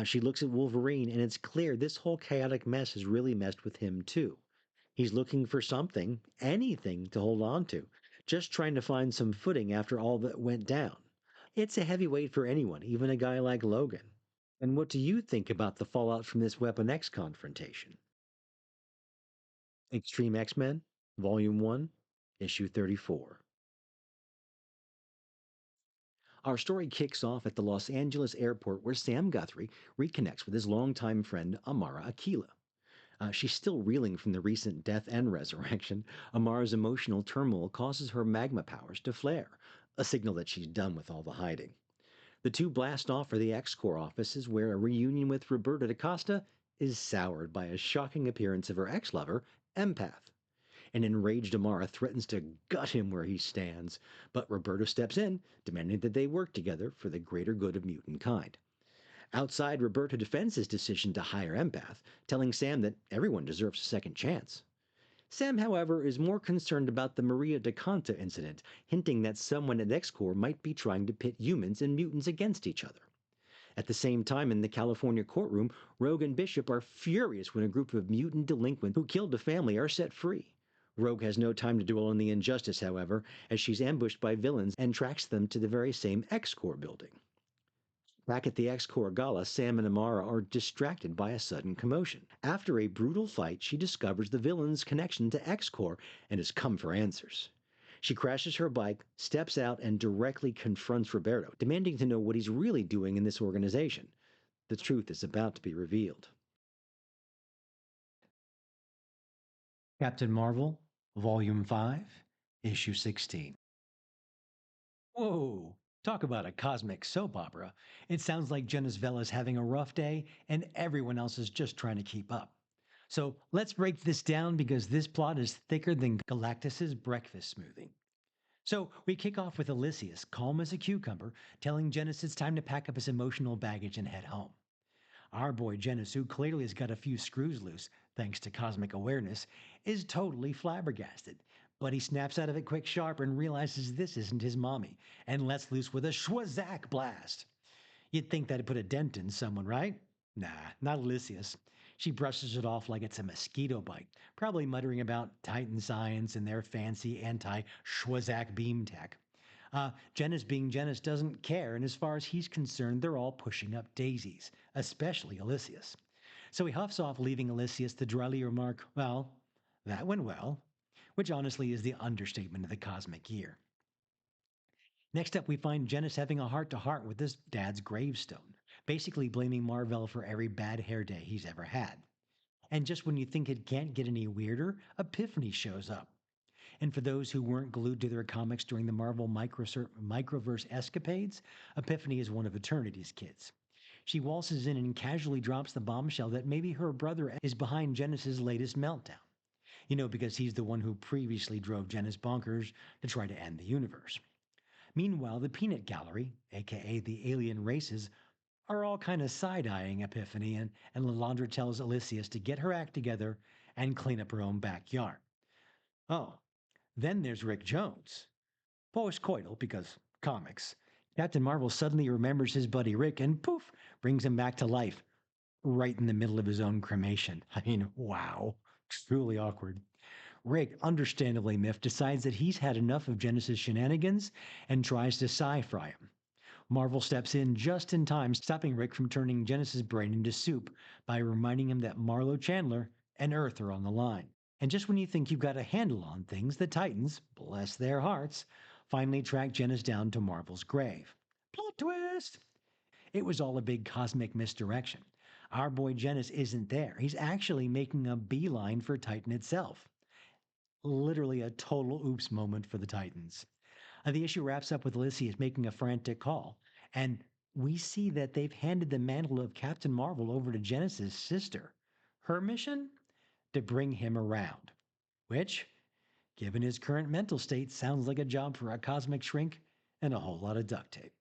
She looks at Wolverine, and it's clear this whole chaotic mess has really messed with him too. He's looking for something, anything to hold on to, just trying to find some footing after all that went down. It's a heavy weight for anyone, even a guy like Logan. And what do you think about the fallout from this Weapon X confrontation? Extreme X Men, Volume 1, Issue 34. Our story kicks off at the Los Angeles airport where Sam Guthrie reconnects with his longtime friend Amara Aquila. She's still reeling from the recent death and resurrection. Amara's emotional turmoil causes her magma powers to flare, a signal that she's done with all the hiding. The two blast off for the X-Corps offices where a reunion with Roberta DaCosta is soured by a shocking appearance of her ex-lover, Empath. An enraged Amara threatens to gut him where he stands, but Roberta steps in, demanding that they work together for the greater good of mutant kind. Outside, Roberta defends his decision to hire Empath, telling Sam that everyone deserves a second chance. Sam, however, is more concerned about the Maria DeConta incident, hinting that someone at X-Corps might be trying to pit humans and mutants against each other. At the same time, in the California courtroom, Rogue and Bishop are furious when a group of mutant delinquents who killed a family are set free. Rogue has no time to dwell on the injustice, however, as she's ambushed by villains and tracks them to the very same X-Corps building. Back at the X-Corps Gala, Sam and Amara are distracted by a sudden commotion. After a brutal fight, she discovers the villain's connection to X-Corps and has come for answers. She crashes her bike, steps out, and directly confronts Roberto, demanding to know what he's really doing in this organization. The truth is about to be revealed. Captain Marvel, Volume 5, Issue 16. Whoa! Talk about a cosmic soap opera. It sounds like Jonas Vella's having a rough day, and everyone else is just trying to keep up. So let's break this down because this plot is thicker than Galactus's breakfast smoothie. So we kick off with Elysius, calm as a cucumber, telling Genis it's time to pack up his emotional baggage and head home. Our boy Genis, who clearly has got a few screws loose, thanks to cosmic awareness, is totally flabbergasted. But he snaps out of it quick sharp and realizes this isn't his mommy, and lets loose with a schwazak blast. You'd think that'd put a dent in someone, right? Nah, not Elysius. She brushes it off like it's a mosquito bite, probably muttering about Titan science and their fancy anti-schwazak beam tech. Genis being Genis doesn't care, and as far as he's concerned, they're all pushing up daisies, especially Elysius. So he huffs off, leaving Elysius to dryly remark, well, that went well, which honestly is the understatement of the cosmic year. Next up, we find Genis having a heart-to-heart with his dad's gravestone, basically blaming Marvel for every bad hair day he's ever had. And just when you think it can't get any weirder, Epiphany shows up. And for those who weren't glued to their comics during the Marvel Microverse escapades, Epiphany is one of Eternity's kids. She waltzes in and casually drops the bombshell that maybe her brother is behind Genis's latest meltdown. You know, because he's the one who previously drove Genis bonkers to try to end the universe. Meanwhile, the Peanut Gallery, aka the alien races, are all kind of side-eyeing Epiphany, and Lilandra tells Elysius to get her act together and clean up her own backyard. Oh, then there's Rick Jones. Post-coital, because comics. Captain Marvel suddenly remembers his buddy Rick and poof, brings him back to life, right in the middle of his own cremation. I mean, wow. Truly awkward. Rick, understandably miffed, decides that he's had enough of Genis's shenanigans and tries to sci-fry him. Marvel steps in just in time, stopping Rick from turning Genis's brain into soup by reminding him that Marlo Chandler and Earth are on the line. And just when you think you've got a handle on things, the Titans, bless their hearts, finally track Genis down to Marvel's grave. Plot twist! It was all a big cosmic misdirection. Our boy Genis isn't there. He's actually making a beeline for Titan itself. Literally a total oops moment for the Titans. The issue wraps up with Elysius making a frantic call, and we see that they've handed the mantle of Captain Marvel over to Genis's sister. Her mission? To bring him around. Which, given his current mental state, sounds like a job for a cosmic shrink and a whole lot of duct tape.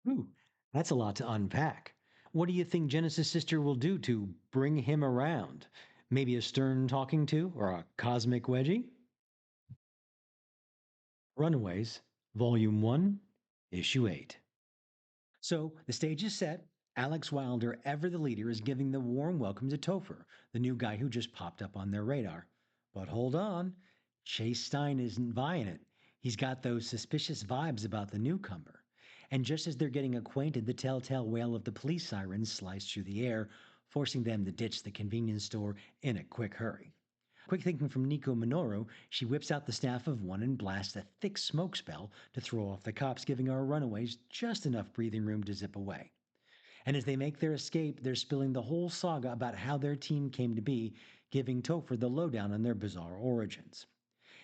Ooh, that's a lot to unpack. What do you think Genis's sister will do to bring him around? Maybe a stern talking to or a cosmic wedgie? Runaways, Volume 1, Issue 8. So the stage is set. Alex Wilder, ever the leader, is giving the warm welcome to Topher, the new guy who just popped up on their radar. But hold on, Chase Stein isn't buying it. He's got those suspicious vibes about the newcomer. And just as they're getting acquainted, the telltale wail of the police sirens sliced through the air, forcing them to ditch the convenience store in a quick hurry. Quick thinking from Nico Minoru, she whips out the staff of one and blasts a thick smoke spell to throw off the cops, giving our runaways just enough breathing room to zip away. And as they make their escape, they're spilling the whole saga about how their team came to be, giving Topher the lowdown on their bizarre origins.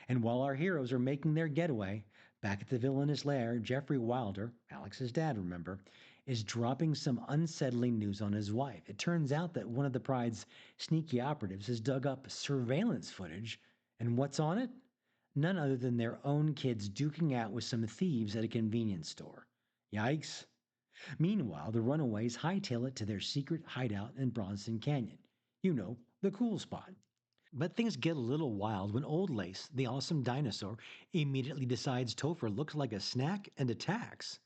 And while our heroes are making their getaway, back at the villainous lair, Jeffrey Wilder, Alex's dad, remember, is dropping some unsettling news on his wife. It turns out that one of the Pride's sneaky operatives has dug up surveillance footage, and what's on it? None other than their own kids duking out with some thieves at a convenience store. Yikes. Meanwhile, the runaways hightail it to their secret hideout in Bronson Canyon. You know, the cool spot. But things get a little wild when Old Lace, the awesome dinosaur, immediately decides Topher looks like a snack and attacks.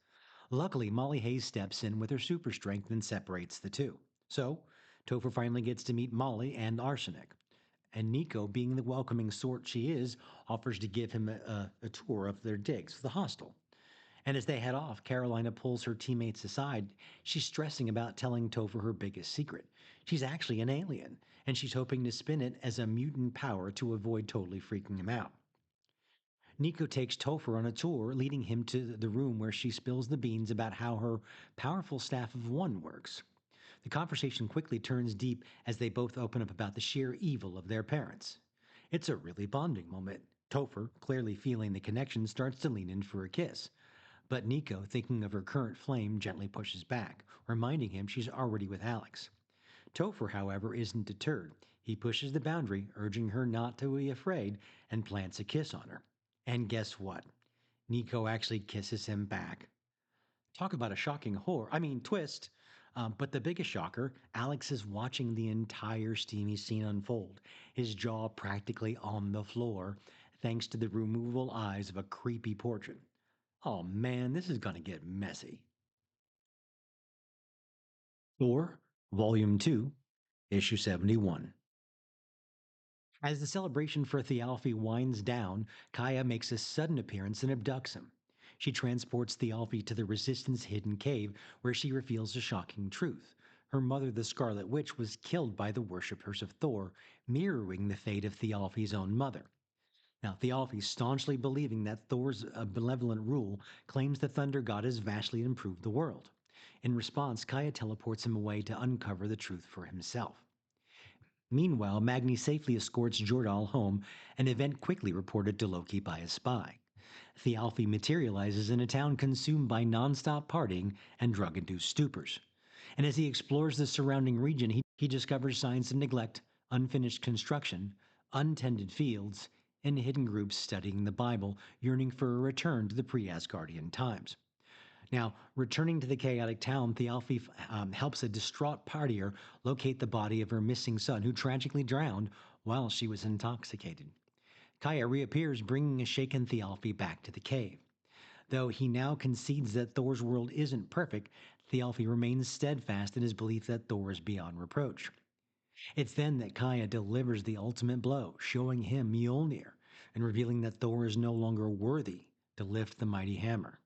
Luckily, Molly Hayes steps in with her super strength and separates the two. So, Topher finally gets to meet Molly and Arsenic. And Nico, being the welcoming sort she is, offers to give him a tour of their digs, the hostel. And as they head off, Carolina pulls her teammates aside. She's stressing about telling Topher her biggest secret. She's actually an alien, and she's hoping to spin it as a mutant power to avoid totally freaking him out. Nico takes Topher on a tour, leading him to the room where she spills the beans about how her powerful staff of one works. The conversation quickly turns deep as they both open up about the sheer evil of their parents. It's a really bonding moment. Topher, clearly feeling the connection, starts to lean in for a kiss. But Nico, thinking of her current flame, gently pushes back, reminding him she's already with Alex. Topher, however, isn't deterred. He pushes the boundary, urging her not to be afraid, and plants a kiss on her. And guess what? Nico actually kisses him back. Talk about a shocking twist. But the biggest shocker, Alex is watching the entire steamy scene unfold, his jaw practically on the floor, thanks to the removable eyes of a creepy portrait. Oh man, this is gonna get messy. Thor, Volume 2, Issue 71. As the celebration for Thialfi winds down, Kaya makes a sudden appearance and abducts him. She transports Thialfi to the Resistance hidden cave, where she reveals a shocking truth. Her mother, the Scarlet Witch, was killed by the worshippers of Thor, mirroring the fate of Thialfi's own mother. Now, Thialfi, staunchly believing that Thor's benevolent rule, claims the Thunder God has vastly improved the world. In response, Kaya teleports him away to uncover the truth for himself. Meanwhile, Magni safely escorts Jordal home, an event quickly reported to Loki by a spy. Thialfi materializes in a town consumed by non-stop partying and drug-induced stupors. And as he explores the surrounding region, he discovers signs of neglect, unfinished construction, untended fields, and hidden groups studying the Bible, yearning for a return to the pre-Asgardian times. Now, returning to the chaotic town, Thialfi helps a distraught partier locate the body of her missing son, who tragically drowned while she was intoxicated. Kaya reappears, bringing a shaken Thialfi back to the cave. Though he now concedes that Thor's world isn't perfect, Thialfi remains steadfast in his belief that Thor is beyond reproach. It's then that Kaya delivers the ultimate blow, showing him Mjolnir and revealing that Thor is no longer worthy to lift the mighty hammer.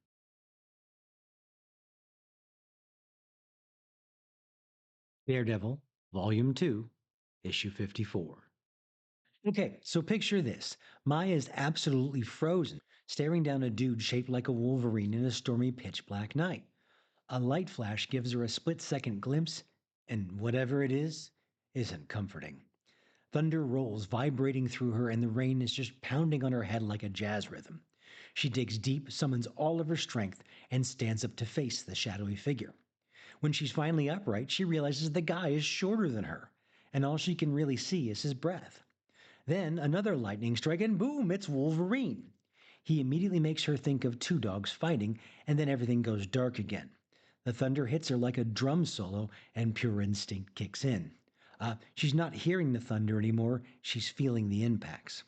Daredevil, Volume 2, Issue 54. Okay, so picture this. Maya is absolutely frozen, staring down a dude shaped like a wolverine in a stormy pitch black night. A light flash gives her a split-second glimpse, and whatever it is, isn't comforting. Thunder rolls, vibrating through her, and the rain is just pounding on her head like a jazz rhythm. She digs deep, summons all of her strength, and stands up to face the shadowy figure. When she's finally upright, she realizes the guy is shorter than her, and all she can really see is his breath. Then another lightning strike, and boom, it's Wolverine. He immediately makes her think of two dogs fighting, and then everything goes dark again. The thunder hits her like a drum solo, and pure instinct kicks in. She's not hearing the thunder anymore, she's feeling the impacts.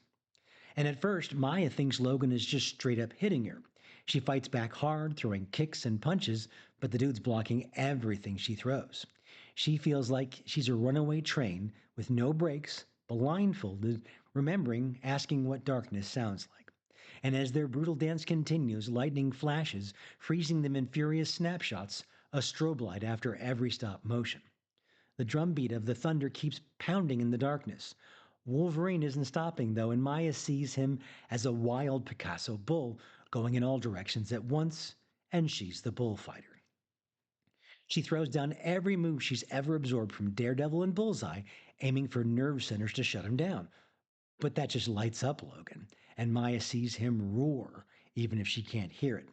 And at first, Maya thinks Logan is just straight up hitting her. She fights back hard, throwing kicks and punches, but the dude's blocking everything she throws. She feels like she's a runaway train with no brakes, blindfolded, remembering asking what darkness sounds like. And as their brutal dance continues, lightning flashes, freezing them in furious snapshots, a strobe light after every stop motion. The drumbeat of the thunder keeps pounding in the darkness. Wolverine isn't stopping, though, and Maya sees him as a wild Picasso bull going in all directions at once, and she's the bullfighter. She throws down every move she's ever absorbed from Daredevil and Bullseye, aiming for nerve centers to shut him down. But that just lights up Logan, and Maya sees him roar, even if she can't hear it.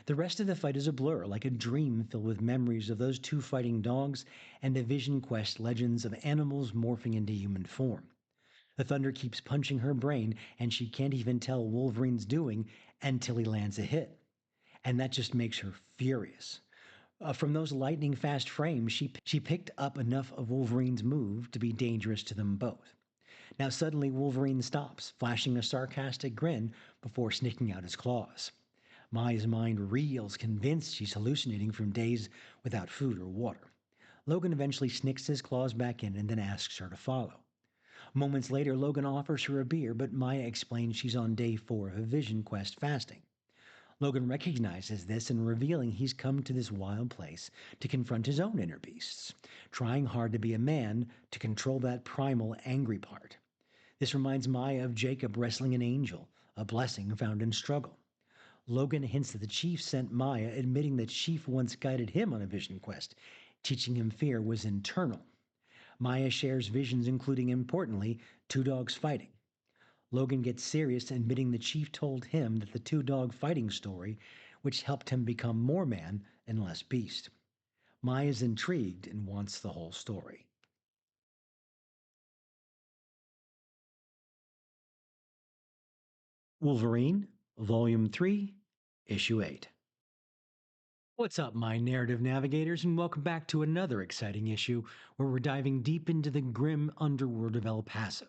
The rest of the fight is a blur, like a dream filled with memories of those two fighting dogs and the Vision Quest legends of animals morphing into human form. The thunder keeps punching her brain, and she can't even tell Wolverine's doing until he lands a hit. And that just makes her furious. From those lightning fast frames, she picked up enough of Wolverine's move to be dangerous to them both. Now, suddenly, Wolverine stops, flashing a sarcastic grin before sneaking out his claws. Maya's mind reels, convinced she's hallucinating from days without food or water. Logan eventually snicks his claws back in and then asks her to follow. Moments later, Logan offers her a beer, but Maya explains she's on day 4 of a Vision Quest fasting. Logan recognizes this and revealing he's come to this wild place to confront his own inner beasts, trying hard to be a man to control that primal angry part. This reminds Maya of Jacob wrestling an angel, a blessing found in struggle. Logan hints that the chief sent Maya, admitting that Chief once guided him on a vision quest, teaching him fear was internal. Maya shares visions, including, importantly, two dogs fighting. Logan gets serious, admitting the chief told him that the two-dog fighting story, which helped him become more man and less beast. Maya's intrigued and wants the whole story. Wolverine, Volume 3, Issue 8. What's up, my narrative navigators, and welcome back to another exciting issue where we're diving deep into the grim underworld of El Paso.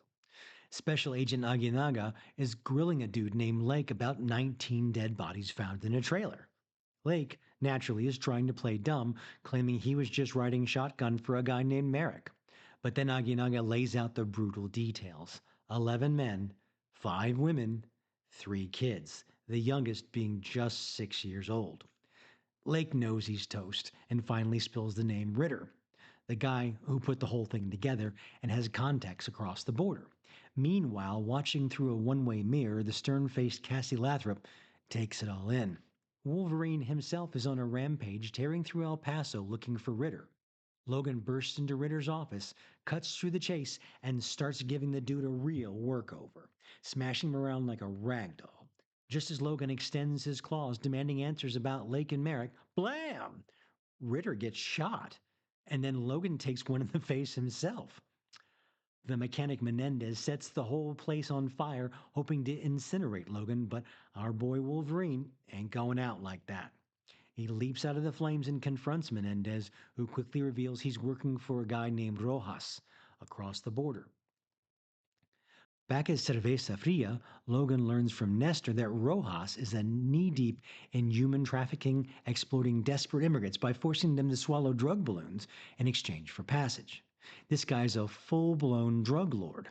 Special Agent Aginaga is grilling a dude named Lake about 19 dead bodies found in a trailer. Lake, naturally, is trying to play dumb, claiming he was just riding shotgun for a guy named Merrick. But then Aginaga lays out the brutal details: 11 men, 5 women, 3 kids, the youngest being just 6 years old. Lake knows he's toast and finally spills the name Ritter, the guy who put the whole thing together and has contacts across the border. Meanwhile, watching through a one-way mirror, the stern-faced Cassie Lathrop takes it all in. Wolverine himself is on a rampage, tearing through El Paso looking for Ritter. Logan bursts into Ritter's office, cuts through the chase, and starts giving the dude a real workover, smashing him around like a rag doll. Just as Logan extends his claws, demanding answers about Lake and Merrick, blam! Ritter gets shot, and then Logan takes one in the face himself. The mechanic Menendez sets the whole place on fire, hoping to incinerate Logan, but our boy Wolverine ain't going out like that. He leaps out of the flames and confronts Menendez, who quickly reveals he's working for a guy named Rojas across the border. Back at Cerveza Fria, Logan learns from Nestor that Rojas is knee-deep in human trafficking, exploiting desperate immigrants by forcing them to swallow drug balloons in exchange for passage. This guy's a full-blown drug lord.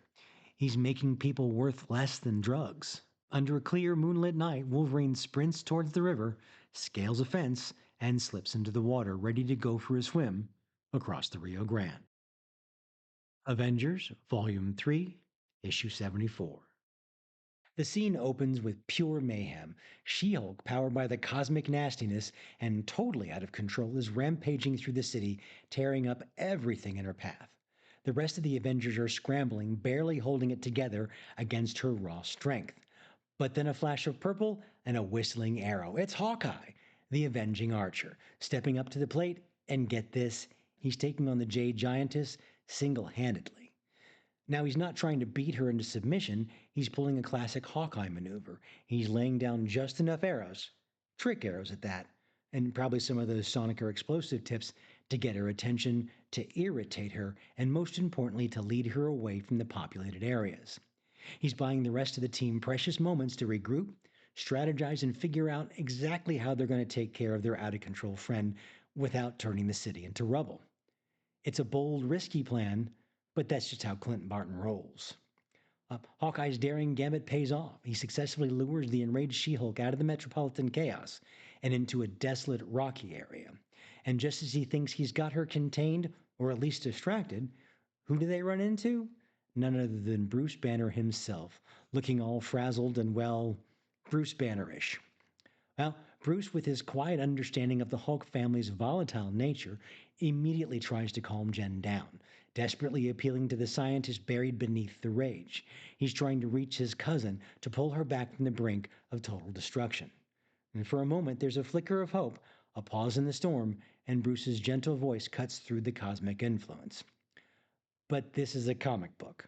He's making people worth less than drugs. Under a clear moonlit night, Wolverine sprints towards the river, scales a fence, and slips into the water, ready to go for a swim across the Rio Grande. Avengers, Volume 3, Issue 74. The scene opens with pure mayhem. She-Hulk, powered by the cosmic nastiness and totally out of control, is rampaging through the city, tearing up everything in her path. The rest of the Avengers are scrambling, barely holding it together against her raw strength. But then a flash of purple and a whistling arrow. It's Hawkeye, the avenging archer, stepping up to the plate, and get this, he's taking on the Jade Giantess single-handedly. Now, he's not trying to beat her into submission, he's pulling a classic Hawkeye maneuver. He's laying down just enough arrows, trick arrows at that, and probably some of those sonic or explosive tips to get her attention, to irritate her, and most importantly, to lead her away from the populated areas. He's buying the rest of the team precious moments to regroup, strategize, and figure out exactly how they're going to take care of their out-of-control friend without turning the city into rubble. It's a bold, risky plan, but that's just how Clint Barton rolls. Hawkeye's daring gambit pays off. He successfully lures the enraged She-Hulk out of the metropolitan chaos and into a desolate, rocky area. And just as he thinks he's got her contained, or at least distracted, who do they run into? none other than Bruce Banner himself, looking all frazzled and, well, Bruce Bannerish. Well, Bruce, with his quiet understanding of the Hulk family's volatile nature, immediately tries to calm Jen down, desperately appealing to the scientist buried beneath the rage. He's trying to reach his cousin to pull her back from the brink of total destruction. And for a moment, there's a flicker of hope, a pause in the storm, and Bruce's gentle voice cuts through the cosmic influence. But this is a comic book,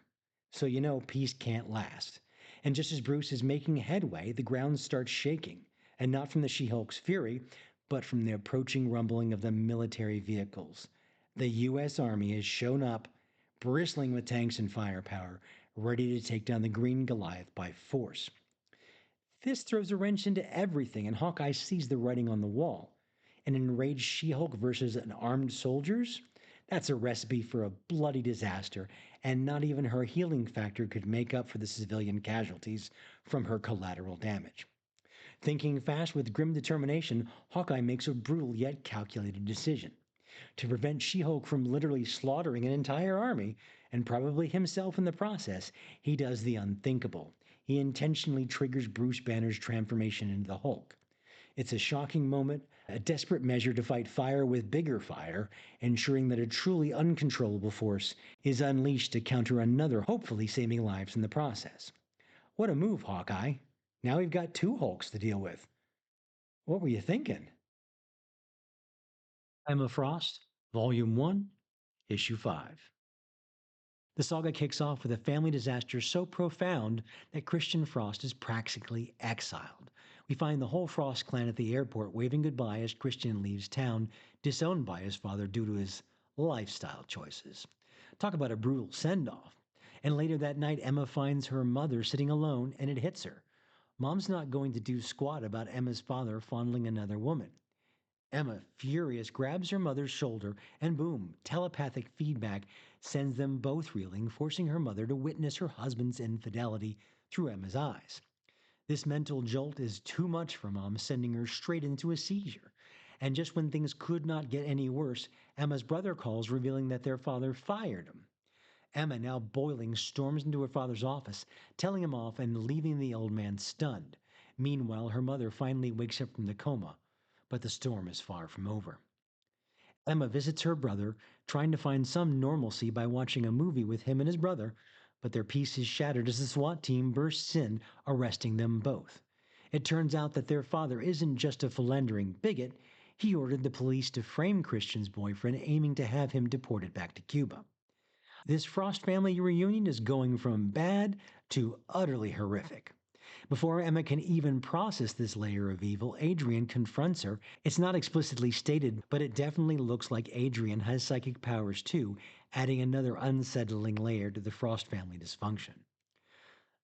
so you know peace can't last. And just as Bruce is making headway, the ground starts shaking, and not from the She Hulk's fury, but from the approaching rumbling of the military vehicles. The U.S. Army has shown up, bristling with tanks and firepower, ready to take down the Green Goliath by force. This throws a wrench into everything, and Hawkeye sees the writing on the wall. An enraged She Hulk versus an armed soldiers? That's a recipe for a bloody disaster, and not even her healing factor could make up for the civilian casualties from her collateral damage. Thinking fast with grim determination, Hawkeye makes a brutal yet calculated decision. To prevent She Hulk from literally slaughtering an entire army, and probably himself in the process, he does the unthinkable. He intentionally triggers Bruce Banner's transformation into the Hulk. It's a shocking moment, a desperate measure to fight fire with bigger fire, ensuring that a truly uncontrollable force is unleashed to counter another, hopefully saving lives in the process. What a move, Hawkeye. Now we've got two Hulks to deal with. What were you thinking? Emma Frost, Volume 1, Issue 5. The saga kicks off with a family disaster so profound that Christian Frost is practically exiled. We find the whole Frost clan at the airport waving goodbye as Christian leaves town, disowned by his father due to his lifestyle choices. Talk about a brutal send off. And later that night, Emma finds her mother sitting alone and it hits her. Mom's not going to do squat about Emma's father fondling another woman. Emma, furious, grabs her mother's shoulder, and boom, telepathic feedback sends them both reeling, forcing her mother to witness her husband's infidelity through Emma's eyes. This mental jolt is too much for Mom, sending her straight into a seizure. And just when things could not get any worse, Emma's brother calls, revealing that their father fired him. Emma, now boiling, storms into her father's office, telling him off and leaving the old man stunned. Meanwhile, her mother finally wakes up from the coma, but the storm is far from over. Emma visits her brother, trying to find some normalcy by watching a movie with him and his brother, but their peace is shattered as the SWAT team bursts in, arresting them both. It turns out that their father isn't just a philandering bigot, he ordered the police to frame Christian's boyfriend, aiming to have him deported back to Cuba. This Frost family reunion is going from bad to utterly horrific. Before Emma can even process this layer of evil, Adrian confronts her. It's not explicitly stated, but it definitely looks like Adrian has psychic powers too, adding another unsettling layer to the Frost family dysfunction.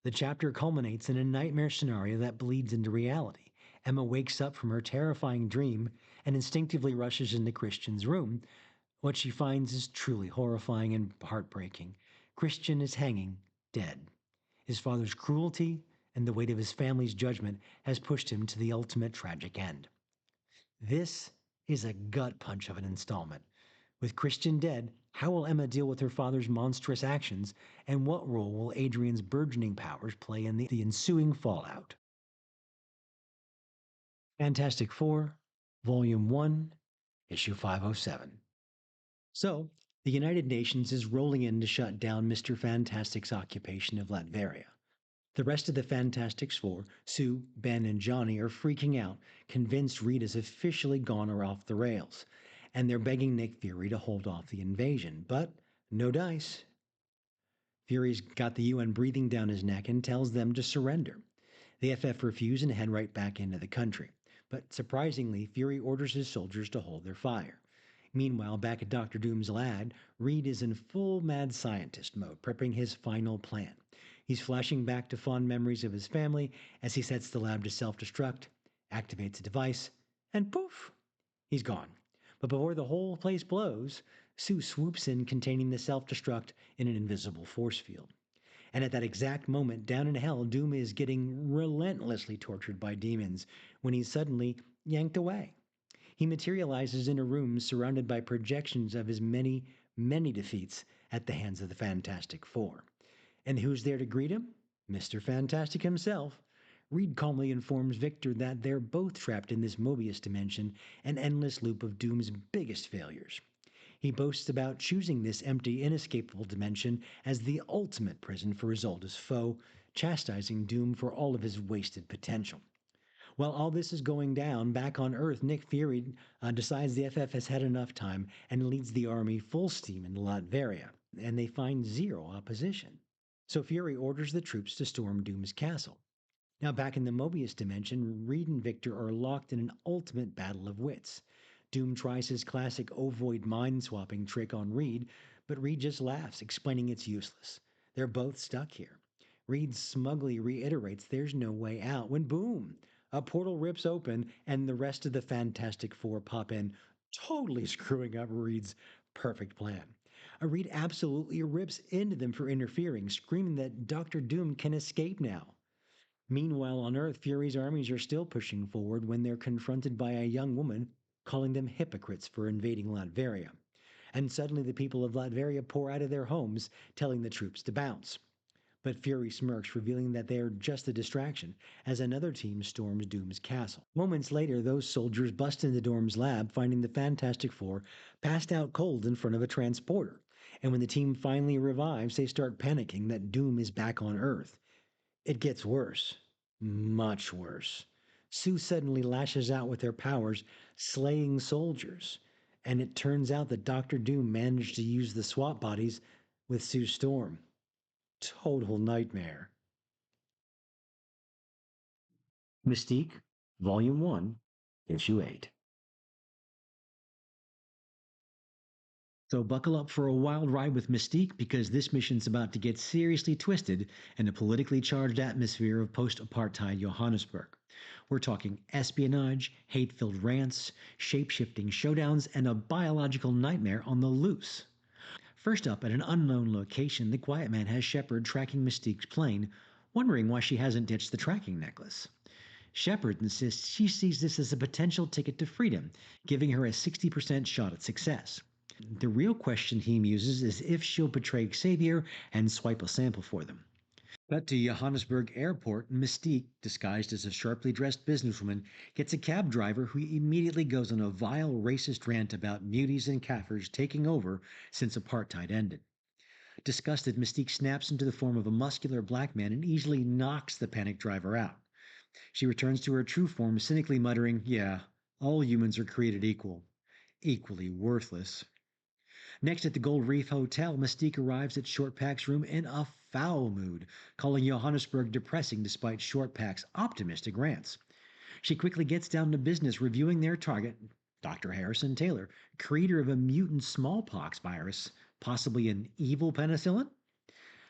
The chapter culminates in a nightmare scenario that bleeds into reality. Emma wakes up from her terrifying dream and instinctively rushes into Christian's room. What she finds is truly horrifying and heartbreaking. Christian is hanging, dead. His father's cruelty and the weight of his family's judgment has pushed him to the ultimate tragic end. This is a gut punch of an installment. With Christian dead, how will Emma deal with her father's monstrous actions, and what role will Adrian's burgeoning powers play in the ensuing fallout? Fantastic Four, Volume 1, Issue 507. So, the United Nations is rolling in to shut down Mr. Fantastic's occupation of Latveria. The rest of the Fantastic Four, Sue, Ben, and Johnny, are freaking out, convinced Rita's officially gone or off the rails, and they're begging Nick Fury to hold off the invasion, but no dice. Fury's got the UN breathing down his neck and tells them to surrender. The FF refuse and head right back into the country, but surprisingly, Fury orders his soldiers to hold their fire. Meanwhile, back at Dr. Doom's lab, Reed is in full mad scientist mode, prepping his final plan. He's flashing back to fond memories of his family as he sets the lab to self-destruct, activates a device, and poof, he's gone. But before the whole place blows, Sue swoops in containing the self-destruct in an invisible force field. And at that exact moment, down in hell, Doom is getting relentlessly tortured by demons when he's suddenly yanked away. He materializes in a room surrounded by projections of his many, many defeats at the hands of the Fantastic Four. And who's there to greet him? Mr. Fantastic himself. Reed calmly informs Victor that they're both trapped in this Mobius dimension, an endless loop of Doom's biggest failures. He boasts about choosing this empty, inescapable dimension as the ultimate prison for Isolde's foe, chastising Doom for all of his wasted potential. While all this is going down, back on Earth, Nick Fury decides the FF has had enough time and leads the army full steam into Latveria, and they find zero opposition. So Fury orders the troops to storm Doom's castle. Now, back in the Mobius dimension, Reed and Victor are locked in an ultimate battle of wits. Doom tries his classic ovoid mind swapping trick on Reed, but Reed just laughs, explaining it's useless. They're both stuck here. Reed smugly reiterates there's no way out when boom! A portal rips open and the rest of the Fantastic Four pop in, totally screwing up Reed's perfect plan. Reed absolutely rips into them for interfering, screaming that Doctor Doom can escape now. Meanwhile, on Earth, Fury's armies are still pushing forward when they're confronted by a young woman calling them hypocrites for invading Latveria. And suddenly the people of Latveria pour out of their homes, telling the troops to bounce. But Fury smirks, revealing that they are just a distraction, as another team storms Doom's castle. Moments later, those soldiers bust into Doom's lab, finding the Fantastic Four passed out cold in front of a transporter. And when the team finally revives, they start panicking that Doom is back on Earth. It gets worse. Much worse. Sue suddenly lashes out with her powers, slaying soldiers. And it turns out that Doctor Doom managed to use the swap bodies with Sue Storm. Total nightmare. Mystique, Volume 1, Issue 8. So buckle up for a wild ride with Mystique because this mission's about to get seriously twisted in a politically charged atmosphere of post-apartheid Johannesburg. We're talking espionage, hate-filled rants, shape-shifting showdowns, and a biological nightmare on the loose. First up, at an unknown location, the Quiet Man has Shepard tracking Mystique's plane, wondering why she hasn't ditched the tracking necklace. Shepard insists she sees this as a potential ticket to freedom, giving her a 60% shot at success. The real question he muses is if she'll betray Xavier and swipe a sample for them. Cut to Johannesburg Airport, Mystique, disguised as a sharply dressed businesswoman, gets a cab driver who immediately goes on a vile racist rant about muties and Kaffirs taking over since apartheid ended. Disgusted, Mystique snaps into the form of a muscular black man and easily knocks the panicked driver out. She returns to her true form, cynically muttering, "Yeah, all humans are created equal. Equally worthless." Next, at the Gold Reef Hotel, Mystique arrives at Shortpack's room in a foul mood, calling Johannesburg depressing despite Shortpack's optimistic rants. She quickly gets down to business, reviewing their target, Dr. Harrison Taylor, creator of a mutant smallpox virus, possibly an evil penicillin?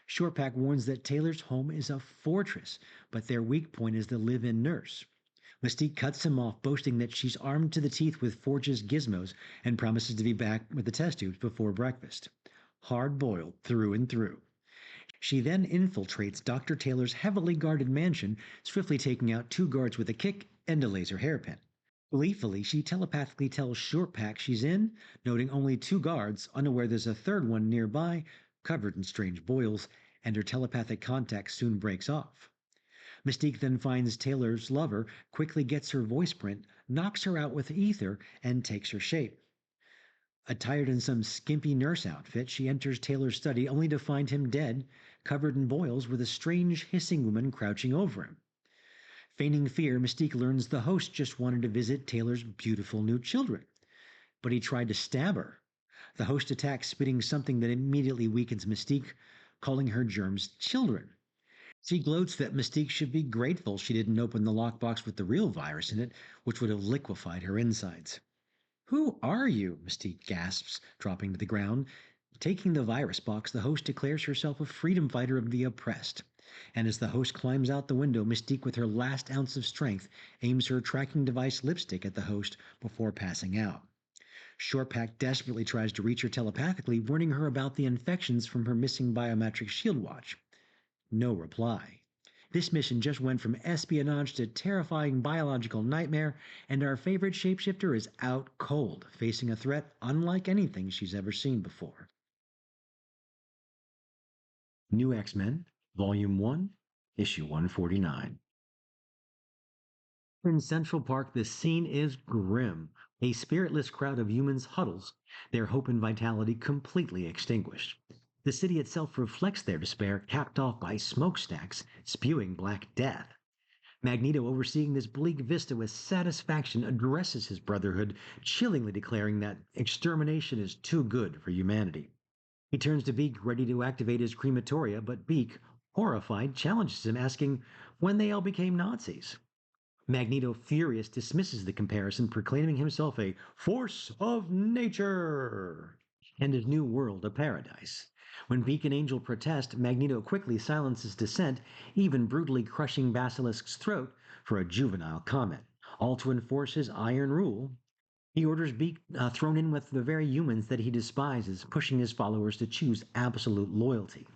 Shortpack warns that Taylor's home is a fortress, but their weak point is the live-in nurse. Mystique cuts him off, boasting that she's armed to the teeth with Forge's gizmos and promises to be back with the test tubes before breakfast. Hard-boiled through and through. She then infiltrates Dr. Taylor's heavily guarded mansion, swiftly taking out two guards with a kick and a laser hairpin. Gleefully, she telepathically tells Shortpack she's in, noting only two guards, unaware there's a third one nearby, covered in strange boils, and her telepathic contact soon breaks off. Mystique then finds Taylor's lover, quickly gets her voice print, knocks her out with ether, and takes her shape. Attired in some skimpy nurse outfit, she enters Taylor's study only to find him dead, covered in boils, with a strange hissing woman crouching over him. Feigning fear, Mystique learns the host just wanted to visit Taylor's beautiful new children. But he tried to stab her. The host attacks, spitting something that immediately weakens Mystique, calling her germs children. She gloats that Mystique should be grateful she didn't open the lockbox with the real virus in it, which would have liquefied her insides. "Who are you?" Mystique gasps, dropping to the ground. Taking the virus box, the host declares herself a freedom fighter of the oppressed. And as the host climbs out the window, Mystique, with her last ounce of strength, aims her tracking device lipstick at the host before passing out. Shortpack desperately tries to reach her telepathically, warning her about the infections from her missing biometric shield watch. No reply. This mission just went from espionage to terrifying biological nightmare, and our favorite shapeshifter is out cold, facing a threat unlike anything she's ever seen before. New X-Men, Volume 1, Issue 149. In Central Park, the scene is grim. A spiritless crowd of humans huddles, their hope and vitality completely extinguished. The city itself reflects their despair, capped off by smokestacks spewing black death. Magneto, overseeing this bleak vista with satisfaction, addresses his brotherhood, chillingly declaring that extermination is too good for humanity. He turns to Beak, ready to activate his crematoria, but Beak, horrified, challenges him, asking when they all became Nazis. Magneto, furious, dismisses the comparison, proclaiming himself a force of nature and his new world a paradise. When Beak and Angel protest, Magneto quickly silences dissent, even brutally crushing Basilisk's throat for a juvenile comment, all to enforce his iron rule. He orders Beak thrown in with the very humans that he despises, pushing his followers to choose absolute loyalty.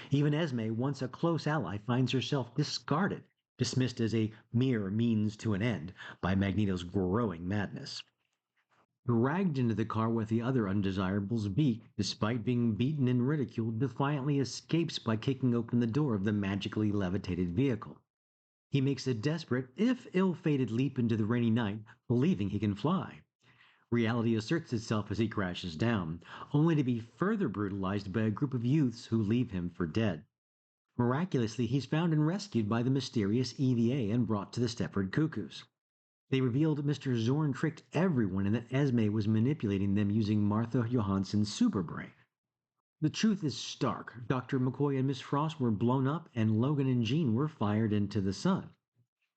Even Esme, once a close ally, finds herself discarded, dismissed as a mere means to an end by Magneto's growing madness. Dragged into the car with the other undesirables, Beak, despite being beaten and ridiculed, defiantly escapes by kicking open the door of the magically levitated vehicle. He makes a desperate, if ill-fated leap into the rainy night, believing he can fly. Reality asserts itself as he crashes down, only to be further brutalized by a group of youths who leave him for dead. Miraculously, he's found and rescued by the mysterious EVA and brought to the Stepford Cuckoos. They revealed Mr. Zorn tricked everyone and that Esme was manipulating them using Martha Johansson's superbrain. The truth is stark. Dr. McCoy and Miss Frost were blown up, and Logan and Jean were fired into the sun.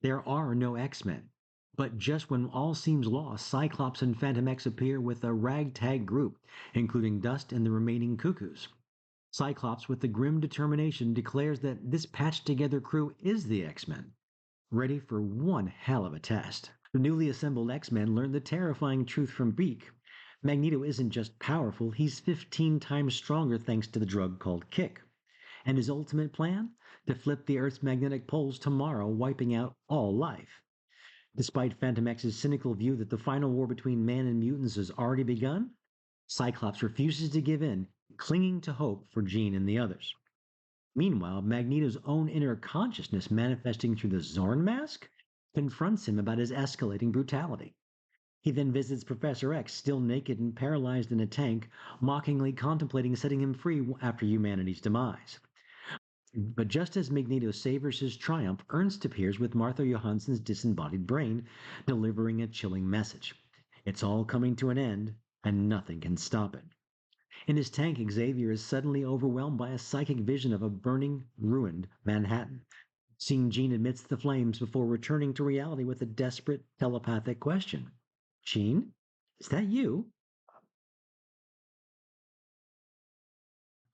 There are no X-Men. But just when all seems lost, Cyclops and Phantom X appear with a ragtag group, including Dust and the remaining Cuckoos. Cyclops, with the grim determination, declares that this patched together crew is the X-Men, ready for one hell of a test. The newly assembled X-Men learn the terrifying truth from Beak. Magneto isn't just powerful, he's 15 times stronger thanks to the drug called Kick. And his ultimate plan? To flip the Earth's magnetic poles tomorrow, wiping out all life. Despite Phantom X's cynical view that the final war between man and mutants has already begun, Cyclops refuses to give in, clinging to hope for Jean and the others. Meanwhile, Magneto's own inner consciousness, manifesting through the Zorn mask, confronts him about his escalating brutality. He then visits Professor X, still naked and paralyzed in a tank, mockingly contemplating setting him free after humanity's demise. But just as Magneto savors his triumph, Ernst appears with Martha Johansson's disembodied brain, delivering a chilling message. It's all coming to an end, and nothing can stop it. In his tank, Xavier is suddenly overwhelmed by a psychic vision of a burning, ruined Manhattan. Seeing Jean amidst the flames before returning to reality with a desperate telepathic question. Jean, is that you?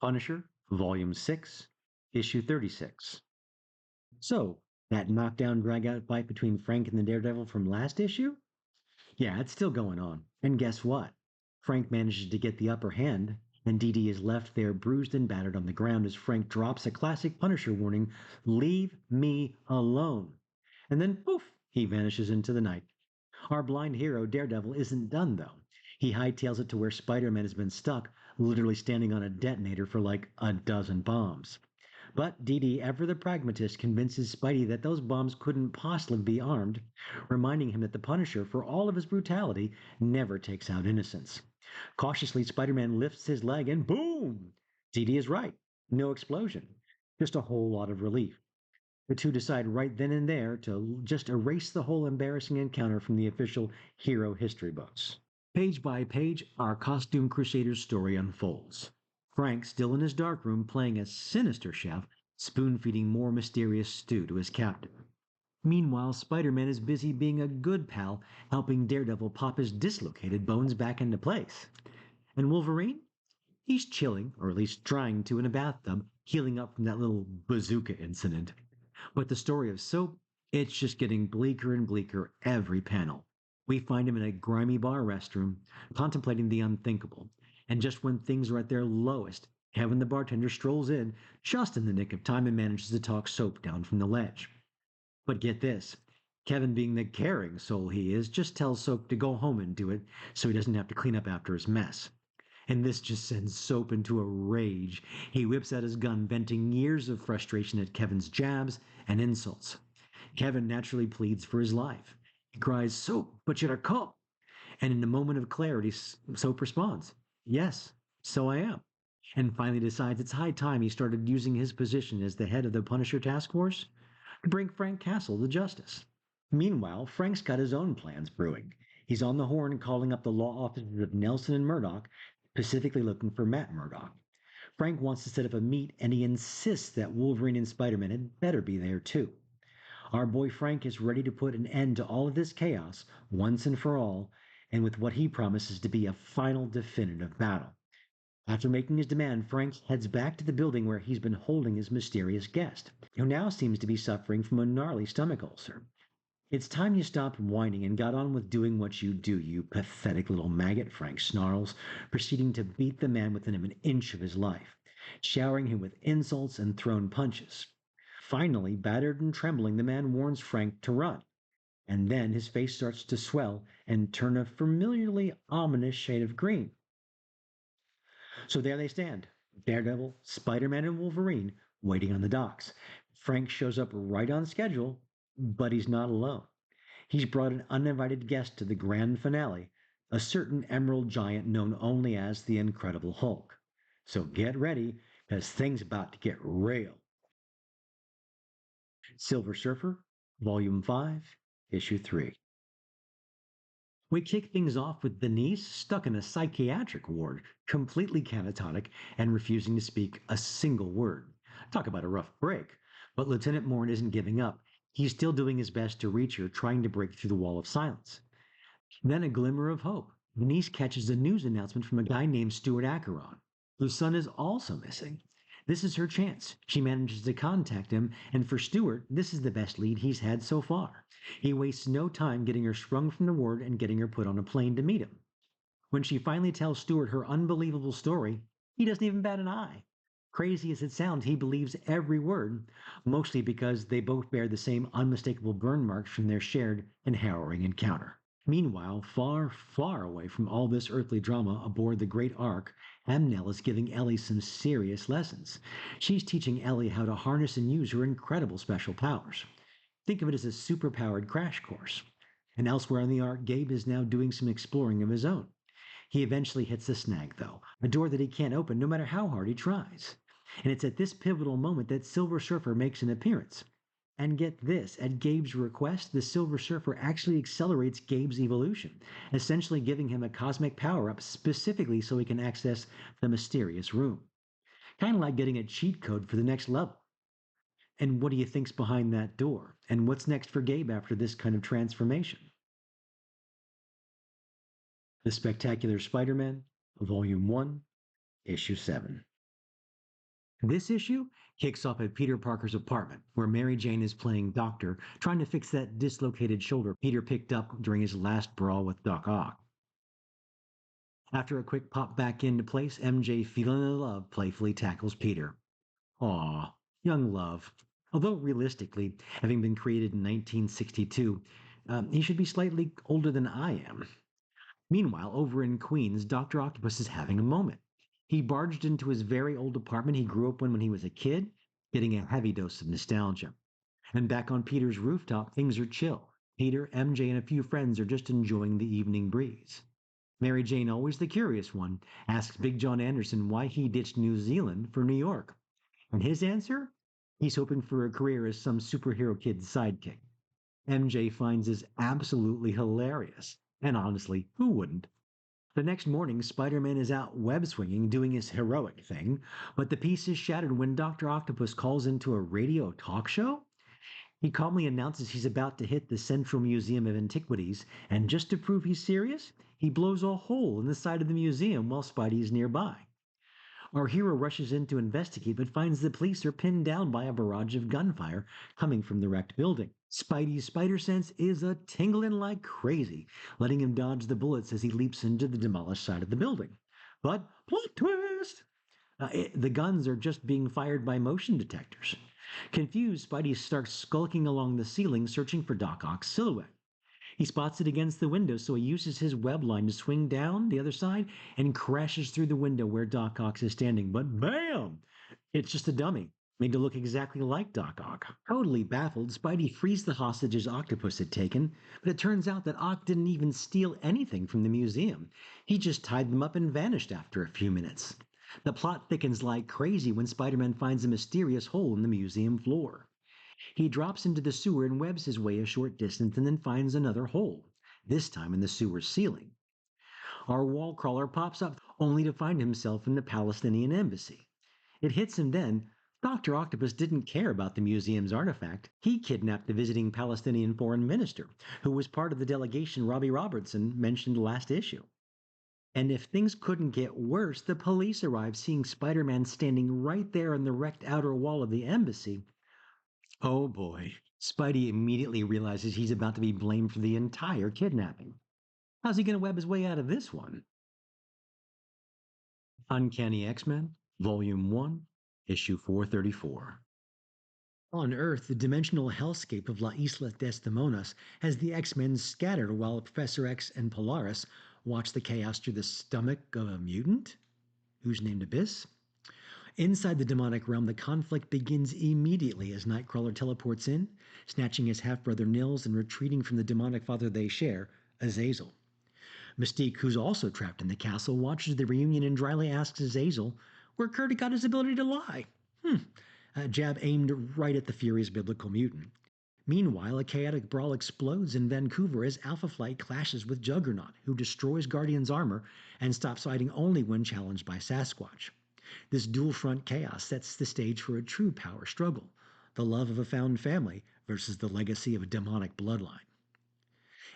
Punisher, Volume 6, Issue 36. So, that knockdown drag-out fight between Frank and the Daredevil from last issue? Yeah, it's still going on. And guess what? Frank manages to get the upper hand, and Dee Dee is left there bruised and battered on the ground as Frank drops a classic Punisher warning, "Leave me alone." And then poof, he vanishes into the night. Our blind hero, Daredevil, isn't done though. He hightails it to where Spider-Man has been stuck, literally standing on a detonator for like a dozen bombs. But Dee Dee, ever the pragmatist, convinces Spidey that those bombs couldn't possibly be armed, reminding him that the Punisher, for all of his brutality, never takes out innocents. Cautiously, Spider-Man lifts his leg and boom! Dee Dee is right. No explosion. Just a whole lot of relief. The two decide right then and there to just erase the whole embarrassing encounter from the official hero history books. Page by page, our costume crusader's story unfolds. Frank, still in his darkroom, playing a sinister chef, spoon-feeding more mysterious stew to his captive. Meanwhile, Spider-Man is busy being a good pal, helping Daredevil pop his dislocated bones back into place. And Wolverine? He's chilling, or at least trying to, in a bathtub, healing up from that little bazooka incident. But the story of Soap, it's just getting bleaker and bleaker every panel. We find him in a grimy bar restroom, contemplating the unthinkable. And just when things are at their lowest, Kevin the bartender strolls in, just in the nick of time, and manages to talk Soap down from the ledge. But get this, Kevin, being the caring soul he is, just tells Soap to go home and do it so he doesn't have to clean up after his mess. And this just sends Soap into a rage. He whips out his gun, venting years of frustration at Kevin's jabs and insults. Kevin naturally pleads for his life. He cries, Soap, but you're a cop. And in a moment of clarity, Soap responds, Yes, so I am. And finally decides it's high time he started using his position as the head of the Punisher Task Force to bring Frank Castle to justice. Meanwhile, Frank's got his own plans brewing. He's on the horn calling up the law offices of Nelson and Murdoch, specifically looking for Matt Murdoch. Frank wants to set up a meet, and he insists that Wolverine and Spider Man had better be there too. Our boy Frank is ready to put an end to all of this chaos once and for all, and with what he promises to be a final definitive battle. After making his demand, Frank heads back to the building where he's been holding his mysterious guest, who now seems to be suffering from a gnarly stomach ulcer. It's time you stopped whining and got on with doing what you do, you pathetic little maggot, Frank snarls, proceeding to beat the man within an inch of his life, showering him with insults and thrown punches. Finally, battered and trembling, the man warns Frank to run. And then his face starts to swell and turn a familiarly ominous shade of green. So there they stand, Daredevil, Spider-Man, and Wolverine, waiting on the docks. Frank shows up right on schedule, but he's not alone. He's brought an uninvited guest to the grand finale, a certain emerald giant known only as the Incredible Hulk. So get ready, because things about to get real. Silver Surfer, Volume 5, Issue 3. We kick things off with Denise stuck in a psychiatric ward, completely catatonic and refusing to speak a single word. Talk about a rough break. But Lieutenant Morn isn't giving up. He's still doing his best to reach her, trying to break through the wall of silence. Then a glimmer of hope. Denise catches a news announcement from a guy named Stuart Acheron, whose son is also missing. This is her chance. She manages to contact him, and for Stuart, this is the best lead he's had so far. He wastes no time getting her sprung from the ward and getting her put on a plane to meet him. When she finally tells Stuart her unbelievable story, he doesn't even bat an eye. Crazy as it sounds, he believes every word, mostly because they both bear the same unmistakable burn marks from their shared and harrowing encounter. Meanwhile, far, far away from all this earthly drama aboard the Great Ark, Amnel is giving Ellie some serious lessons. She's teaching Ellie how to harness and use her incredible special powers. Think of it as a superpowered crash course. And elsewhere on the Ark, Gabe is now doing some exploring of his own. He eventually hits a snag, though, a door that he can't open no matter how hard he tries. And it's at this pivotal moment that Silver Surfer makes an appearance. And get this, at Gabe's request, the Silver Surfer actually accelerates Gabe's evolution, essentially giving him a cosmic power-up specifically so he can access the mysterious room. Kind of like getting a cheat code for the next level. And what do you think's behind that door? And what's next for Gabe after this kind of transformation? The Spectacular Spider-Man, Volume 1, Issue 7. This issue kicks off at Peter Parker's apartment, where Mary Jane is playing doctor, trying to fix that dislocated shoulder Peter picked up during his last brawl with Doc Ock. After a quick pop back into place, MJ, feeling in love, playfully tackles Peter. Aw, young love. Although realistically, having been created in 1962, he should be slightly older than I am. Meanwhile, over in Queens, Dr. Octopus is having a moment. He barged into his very old apartment he grew up in when he was a kid, getting a heavy dose of nostalgia. And back on Peter's rooftop, things are chill. Peter, MJ, and a few friends are just enjoying the evening breeze. Mary Jane, always the curious one, asks Big John Anderson why he ditched New Zealand for New York. And his answer? He's hoping for a career as some superhero kid's sidekick. MJ finds this absolutely hilarious. And honestly, who wouldn't? The next morning, Spider-Man is out web-swinging, doing his heroic thing, but the piece is shattered when Dr. Octopus calls into a radio talk show. He calmly announces he's about to hit the Central Museum of Antiquities, and just to prove he's serious, he blows a hole in the side of the museum while Spidey is nearby. Our hero rushes in to investigate, but finds the police are pinned down by a barrage of gunfire coming from the wrecked building. Spidey's spider sense is a tingling like crazy, letting him dodge the bullets as he leaps into the demolished side of the building. But plot twist! The guns are just being fired by motion detectors. Confused, Spidey starts skulking along the ceiling, searching for Doc Ock's silhouette. He spots it against the window, so he uses his web line to swing down the other side and crashes through the window where Doc Ock is standing. But bam! It's just a dummy, made to look exactly like Doc Ock. Totally baffled, Spidey frees the hostages Octopus had taken, but it turns out that Ock didn't even steal anything from the museum. He just tied them up and vanished after a few minutes. The plot thickens like crazy when Spider-Man finds a mysterious hole in the museum floor. He drops into the sewer and webs his way a short distance and then finds another hole, this time in the sewer ceiling. Our wall crawler pops up only to find himself in the Palestinian embassy. It hits him then. Dr. Octopus didn't care about the museum's artifact. He kidnapped the visiting Palestinian foreign minister, who was part of the delegation Robbie Robertson mentioned last issue. And if things couldn't get worse, the police arrive seeing Spider-Man standing right there on the wrecked outer wall of the embassy. Oh boy. Spidey immediately realizes he's about to be blamed for the entire kidnapping. How's he going to web his way out of this one? Uncanny X-Men, Volume 1, Issue 434. On Earth, the dimensional hellscape of La Isla Desdemonas has the X-Men scattered while Professor X and Polaris watch the chaos through the stomach of a mutant who's named Abyss. Inside the demonic realm, the conflict begins immediately as Nightcrawler teleports in, snatching his half-brother Nils and retreating from the demonic father they share, Azazel. Mystique, who's also trapped in the castle, watches the reunion and dryly asks Azazel where Kurt got his ability to lie. A jab aimed right at the furious biblical mutant. Meanwhile, a chaotic brawl explodes in Vancouver as Alpha Flight clashes with Juggernaut, who destroys Guardian's armor and stops fighting only when challenged by Sasquatch. This dual front chaos sets the stage for a true power struggle, the love of a found family versus the legacy of a demonic bloodline.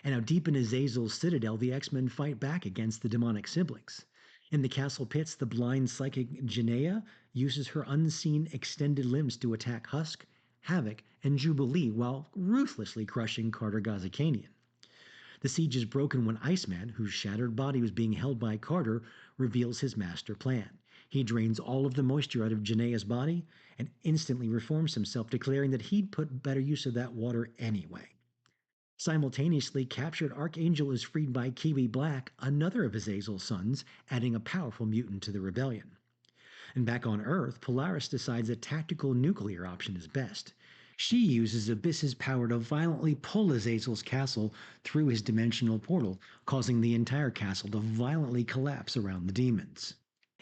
And now deep in Azazel's citadel, the X-Men fight back against the demonic siblings. In the castle pits, the blind psychic Janaea uses her unseen extended limbs to attack Husk, Havoc, and Jubilee while ruthlessly crushing Carter Gazikanian. The siege is broken when Iceman, whose shattered body was being held by Carter, reveals his master plan. He drains all of the moisture out of Janaea's body and instantly reforms himself, declaring that he'd put better use of that water anyway. Simultaneously, captured Archangel is freed by Kiwi Black, another of Azazel's sons, adding a powerful mutant to the rebellion. And back on Earth, Polaris decides a tactical nuclear option is best. She uses Abyss's power to violently pull Azazel's castle through his dimensional portal, causing the entire castle to violently collapse around the demons.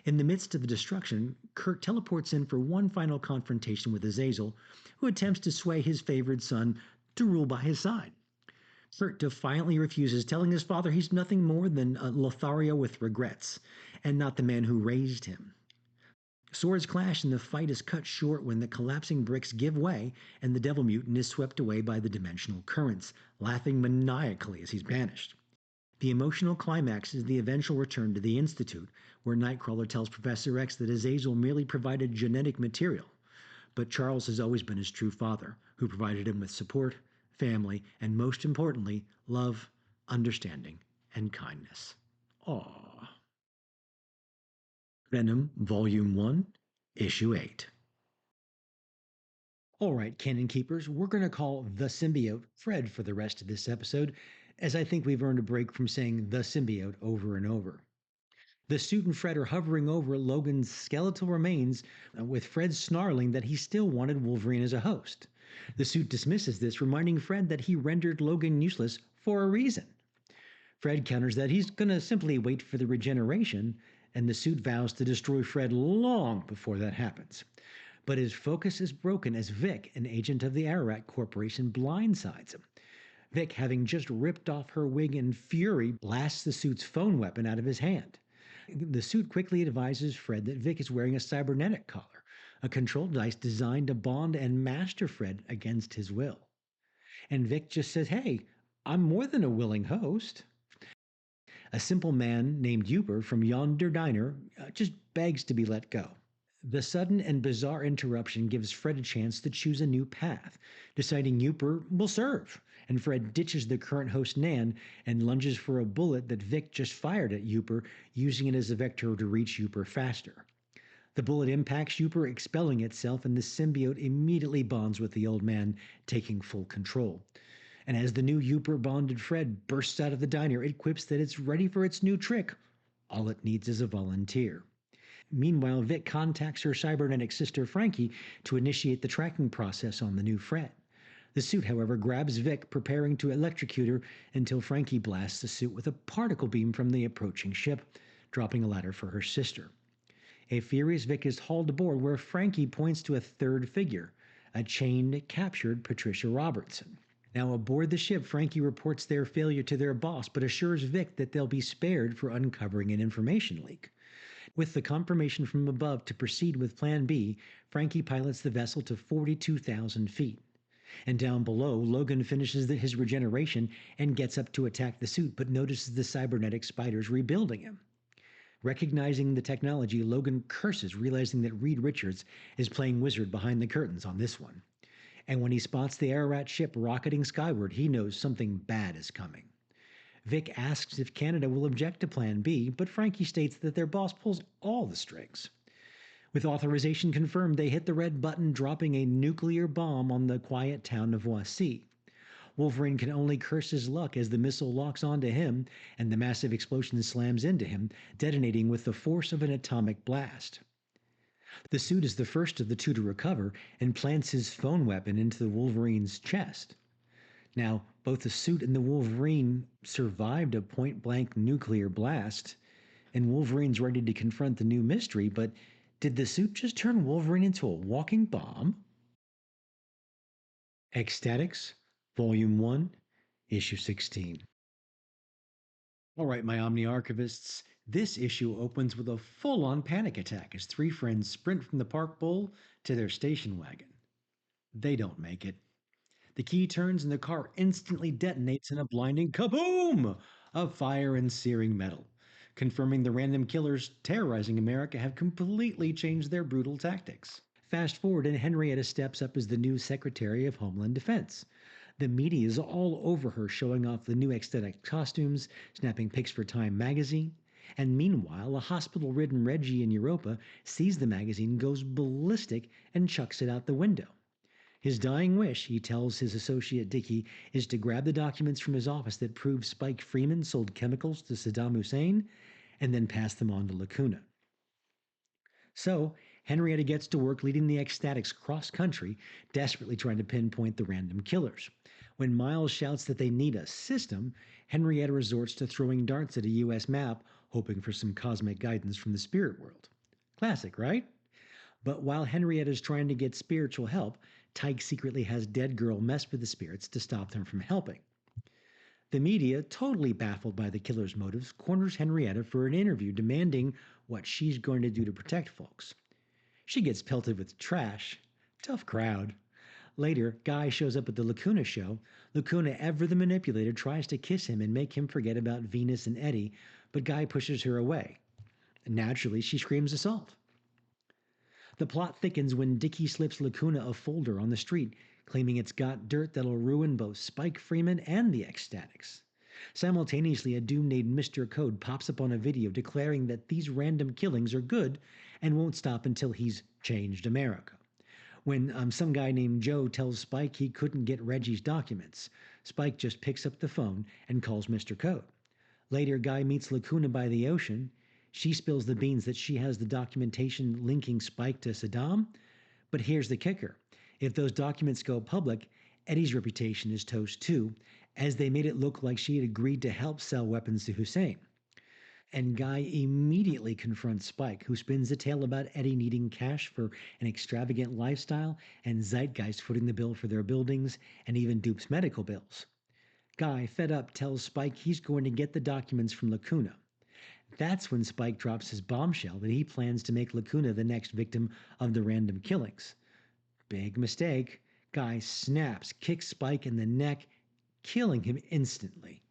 In the midst of the destruction, Kurt teleports in for one final confrontation with Azazel, who attempts to sway his favored son to rule by his side. Kurt defiantly refuses, telling his father he's nothing more than a Lothario with regrets, and not the man who raised him. Swords clash and the fight is cut short when the collapsing bricks give way and the devil mutant is swept away by the dimensional currents, laughing maniacally as he's banished. The emotional climax is the eventual return to the Institute, where Nightcrawler tells Professor X that Azazel merely provided genetic material, but Charles has always been his true father, who provided him with support, family, and most importantly, love, understanding, and kindness. Aww. Venom, Volume 1, Issue 8. All right, Canon Keepers, we're going to call the symbiote Fred for the rest of this episode, as I think we've earned a break from saying the symbiote over and over. The suit and Fred are hovering over Logan's skeletal remains, with Fred snarling that he still wanted Wolverine as a host. The suit dismisses this, reminding Fred that he rendered Logan useless for a reason. Fred counters that he's going to simply wait for the regeneration, and the suit vows to destroy Fred long before that happens. But his focus is broken as Vic, an agent of the Ararat Corporation, blindsides him. Vic, having just ripped off her wig in fury, blasts the suit's phone weapon out of his hand. The suit quickly advises Fred that Vic is wearing a cybernetic collar, a control device designed to bond and master Fred against his will. And Vic just says, hey, I'm more than a willing host. A simple man named Uper from Yonder Diner just begs to be let go. The sudden and bizarre interruption gives Fred a chance to choose a new path, deciding Uper will serve, and Fred ditches the current host Nan and lunges for a bullet that Vic just fired at Uper, using it as a vector to reach Uper faster. The bullet impacts Uper, expelling itself, and the symbiote immediately bonds with the old man, taking full control. And as the new Uper bonded Fred bursts out of the diner, it quips that it's ready for its new trick. All it needs is a volunteer. Meanwhile, Vic contacts her cybernetic sister Frankie to initiate the tracking process on the new Fred. The suit, however, grabs Vic, preparing to electrocute her until Frankie blasts the suit with a particle beam from the approaching ship, dropping a ladder for her sister. A furious Vic is hauled aboard where Frankie points to a third figure, a chained, captured Patricia Robertson. Now, aboard the ship, Frankie reports their failure to their boss, but assures Vic that they'll be spared for uncovering an information leak. With the confirmation from above to proceed with Plan B, Frankie pilots the vessel to 42,000 feet. And down below, Logan finishes his regeneration and gets up to attack the suit, but notices the cybernetic spiders rebuilding him. Recognizing the technology, Logan curses, realizing that Reed Richards is playing wizard behind the curtains on this one. And when he spots the Ararat ship rocketing skyward, he knows something bad is coming. Vic asks if Canada will object to Plan B, but Frankie states that their boss pulls all the strings. With authorization confirmed, they hit the red button, dropping a nuclear bomb on the quiet town of Voici. Wolverine can only curse his luck as the missile locks onto him and the massive explosion slams into him, detonating with the force of an atomic blast. The suit is the first of the two to recover and plants his phone weapon into the Wolverine's chest. Now, both the suit and the Wolverine survived a point-blank nuclear blast, and Wolverine's ready to confront the new mystery, but did the suit just turn Wolverine into a walking bomb? Ecstatics, Volume 1, Issue 16. All right, my Omni archivists, this issue opens with a full on panic attack as three friends sprint from the park bowl to their station wagon. They don't make it. The key turns and the car instantly detonates in a blinding kaboom of fire and searing metal, confirming the random killers terrorizing America have completely changed their brutal tactics. Fast forward, and Henrietta steps up as the new Secretary of Homeland Defense. The media is all over her, showing off the new ecstatic costumes, snapping pics for Time magazine. And meanwhile, a hospital ridden Reggie in Europa sees the magazine, goes ballistic, and chucks it out the window. His dying wish, he tells his associate Dickie, is to grab the documents from his office that prove Spike Freeman sold chemicals to Saddam Hussein and then pass them on to Lacuna. So, Henrietta gets to work leading the ecstatics cross country, desperately trying to pinpoint the random killers. When Miles shouts that they need a system, Henrietta resorts to throwing darts at a US map, hoping for some cosmic guidance from the spirit world. Classic, right? But while Henrietta is trying to get spiritual help, Tyke secretly has Dead Girl mess with the spirits to stop them from helping. The media, totally baffled by the killer's motives, corners Henrietta for an interview demanding what she's going to do to protect folks. She gets pelted with trash. Tough crowd. Later, Guy shows up at the Lacuna show. Lacuna, ever the manipulator, tries to kiss him and make him forget about Venus and Eddie, but Guy pushes her away. Naturally, she screams assault. The plot thickens when Dickie slips Lacuna a folder on the street, claiming it's got dirt that'll ruin both Spike Freeman and the ecstatics. Simultaneously, a dude named Mr. Code pops up on a video declaring that these random killings are good and won't stop until he's changed America. When some guy named Joe tells Spike he couldn't get Reggie's documents, Spike just picks up the phone and calls Mr. Code. Later, Guy meets Lacuna by the ocean. She spills the beans that she has the documentation linking Spike to Saddam. But here's the kicker. If those documents go public, Eddie's reputation is toast too, as they made it look like she had agreed to help sell weapons to Hussein. And Guy immediately confronts Spike, who spins a tale about Eddie needing cash for an extravagant lifestyle and Zeitgeist footing the bill for their buildings and even dupes medical bills. Guy, fed up, tells Spike he's going to get the documents from Lacuna. That's when Spike drops his bombshell that he plans to make Lacuna the next victim of the random killings. Big mistake. Guy snaps, kicks Spike in the neck, killing him instantly.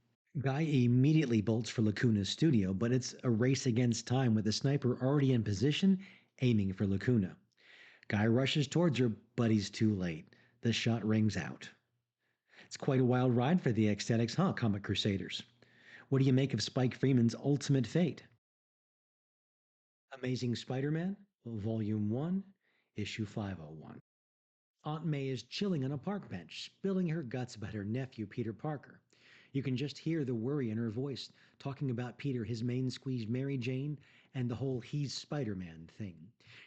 Guy immediately bolts for Lacuna's studio, but it's a race against time with the sniper already in position, aiming for Lacuna. Guy rushes towards her, but he's too late. The shot rings out. It's quite a wild ride for the ecstatics, huh, Comic Crusaders? What do you make of Spike Freeman's ultimate fate? Amazing Spider-Man, Volume 1, Issue 501. Aunt May is chilling on a park bench, spilling her guts about her nephew, Peter Parker. You can just hear the worry in her voice, talking about Peter, his main squeeze, Mary Jane, and the whole he's Spider Man thing.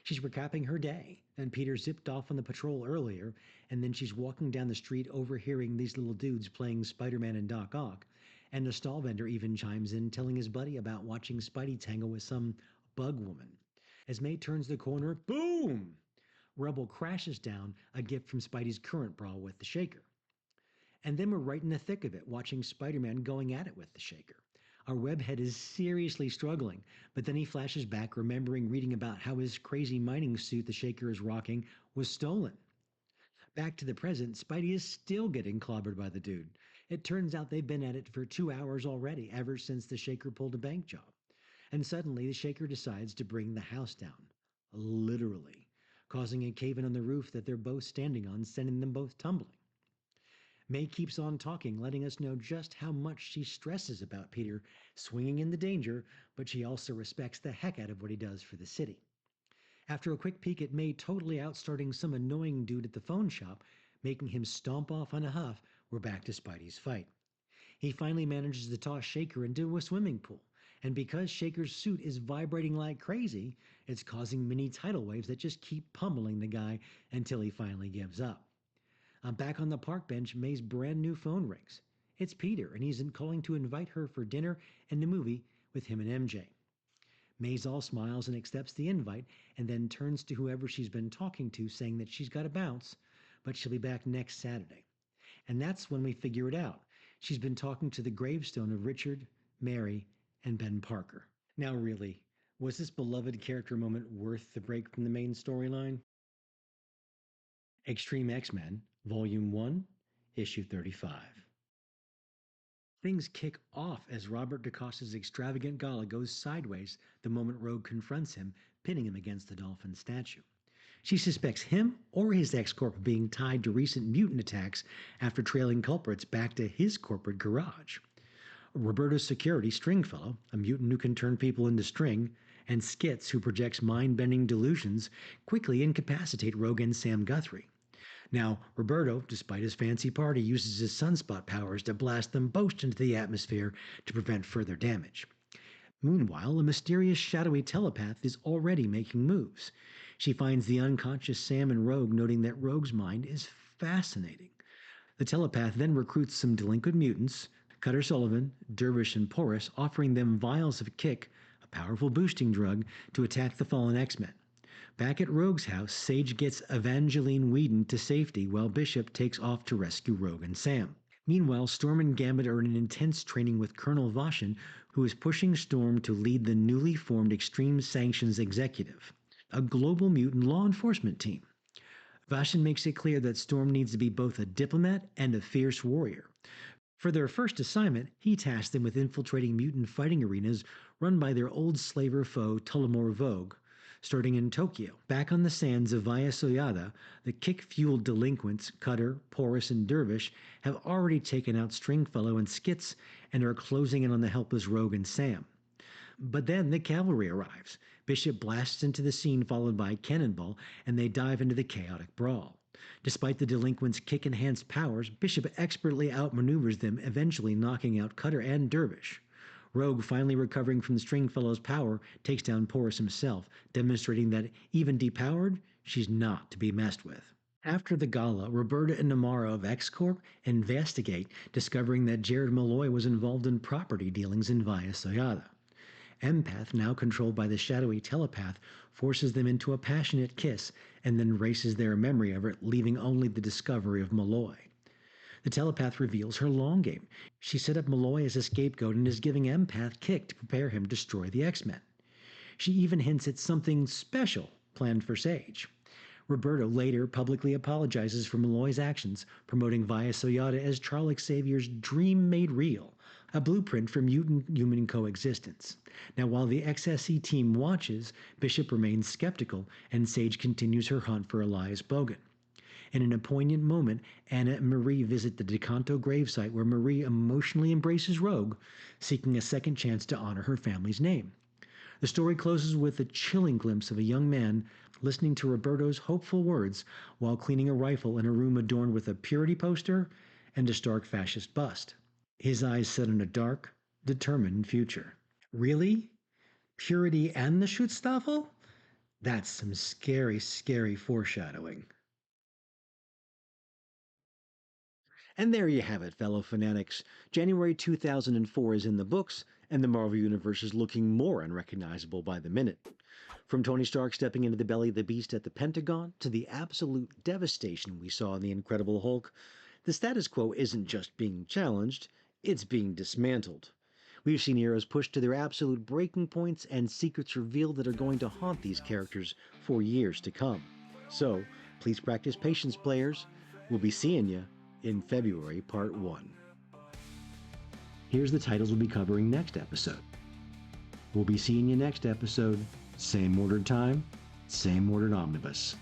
She's recapping her day, and Peter zipped off on the patrol earlier, and then she's walking down the street overhearing these little dudes playing Spider Man and Doc Ock, and the stall vendor even chimes in, telling his buddy about watching Spidey tangle with some bug woman. As May turns the corner, boom! Rubble crashes down, a gift from Spidey's current brawl with the Shaker. And then we're right in the thick of it, watching Spider Man going at it with the Shaker. Our webhead is seriously struggling, but then he flashes back, remembering reading about how his crazy mining suit the Shaker is rocking was stolen. Back to the present, Spidey is still getting clobbered by the dude. It turns out they've been at it for 2 hours already, ever since the Shaker pulled a bank job. And suddenly the Shaker decides to bring the house down. Literally. Causing a cave in on the roof that they're both standing on, sending them both tumbling. May keeps on talking, letting us know just how much she stresses about Peter swinging into danger, but she also respects the heck out of what he does for the city. After a quick peek at May totally outstarting some annoying dude at the phone shop, making him stomp off on a huff, we're back to Spidey's fight. He finally manages to toss Shaker into a swimming pool, and because Shaker's suit is vibrating like crazy, it's causing mini tidal waves that just keep pummeling the guy until he finally gives up. Back on the park bench, May's brand new phone rings. It's Peter, and he's calling to invite her for dinner and a movie with him and MJ. May's all smiles and accepts the invite, and then turns to whoever she's been talking to, saying that she's got to bounce, but she'll be back next Saturday. And that's when we figure it out. She's been talking to the gravestone of Richard, Mary, and Ben Parker. Now, really, was this beloved character moment worth the break from the main storyline? Extreme X-Men, Volume 1, Issue 35. Things kick off as Robert DaCosta's extravagant gala goes sideways the moment Rogue confronts him, pinning him against the dolphin statue. She suspects him or his ex-corp of being tied to recent mutant attacks after trailing culprits back to his corporate garage. Roberto's security, Stringfellow, a mutant who can turn people into string, and Skits, who projects mind-bending delusions, quickly incapacitate Rogue and Sam Guthrie. Now, Roberto, despite his fancy party, uses his sunspot powers to blast them both into the atmosphere to prevent further damage. Meanwhile, a mysterious shadowy telepath is already making moves. She finds the unconscious Sam and Rogue, noting that Rogue's mind is fascinating. The telepath then recruits some delinquent mutants, Cutter Sullivan, Dervish, and Porus, offering them vials of Kick, a powerful boosting drug, to attack the fallen X-Men. Back at Rogue's house, Sage gets Evangeline Whedon to safety while Bishop takes off to rescue Rogue and Sam. Meanwhile, Storm and Gambit are in intense training with Colonel Vashin, who is pushing Storm to lead the newly formed Extreme Sanctions Executive, a global mutant law enforcement team. Vashin makes it clear that Storm needs to be both a diplomat and a fierce warrior. For their first assignment, he tasked them with infiltrating mutant fighting arenas run by their old slaver foe Tullamore Vogue, starting in Tokyo. Back on the sands of Via Soyada, the kick-fueled delinquents Cutter, Porus, and Dervish have already taken out Stringfellow and Skits and are closing in on the helpless Rogue and Sam. But then the cavalry arrives. Bishop blasts into the scene, followed by Cannonball, and they dive into the chaotic brawl. Despite the delinquents' kick-enhanced powers, Bishop expertly outmaneuvers them, eventually knocking out Cutter and Dervish. Rogue, finally recovering from Stringfellow's power, takes down Porus himself, demonstrating that, even depowered, she's not to be messed with. After the gala, Roberta and Namara of X-Corp investigate, discovering that Jared Malloy was involved in property dealings in Via Soyada. Empath, now controlled by the shadowy telepath, forces them into a passionate kiss and then erases their memory of it, leaving only the discovery of Malloy. The telepath reveals her long game. She set up Malloy as a scapegoat and is giving Empath Kick to prepare him to destroy the X-Men. She even hints at something special planned for Sage. Roberto later publicly apologizes for Malloy's actions, promoting Via Soyada as Charles Xavier's dream made real, a blueprint for mutant-human coexistence. Now, while the XSE team watches, Bishop remains skeptical, and Sage continues her hunt for Elias Bogan. In a poignant moment, Anna and Marie visit the DeCanto gravesite where Marie emotionally embraces Rogue, seeking a second chance to honor her family's name. The story closes with a chilling glimpse of a young man, listening to Roberto's hopeful words while cleaning a rifle in a room adorned with a purity poster and a stark fascist bust. His eyes set on a dark, determined future. Really? Purity and the Schutzstaffel? That's some scary, scary foreshadowing.
And there you have it, fellow fanatics. January 2004 is in the books, and the Marvel Universe is looking more unrecognizable by the minute. From Tony Stark stepping into the belly of the beast at the Pentagon to the absolute devastation we saw in The Incredible Hulk, the status quo isn't just being challenged, it's being dismantled. We've seen heroes pushed to their absolute breaking points and secrets revealed that are going to haunt these characters for years to come. So, please practice patience, players. We'll be seeing you in February Part 1.
Here's the titles we'll be covering next episode. We'll be seeing you next episode. Same ordered time, same ordered omnibus.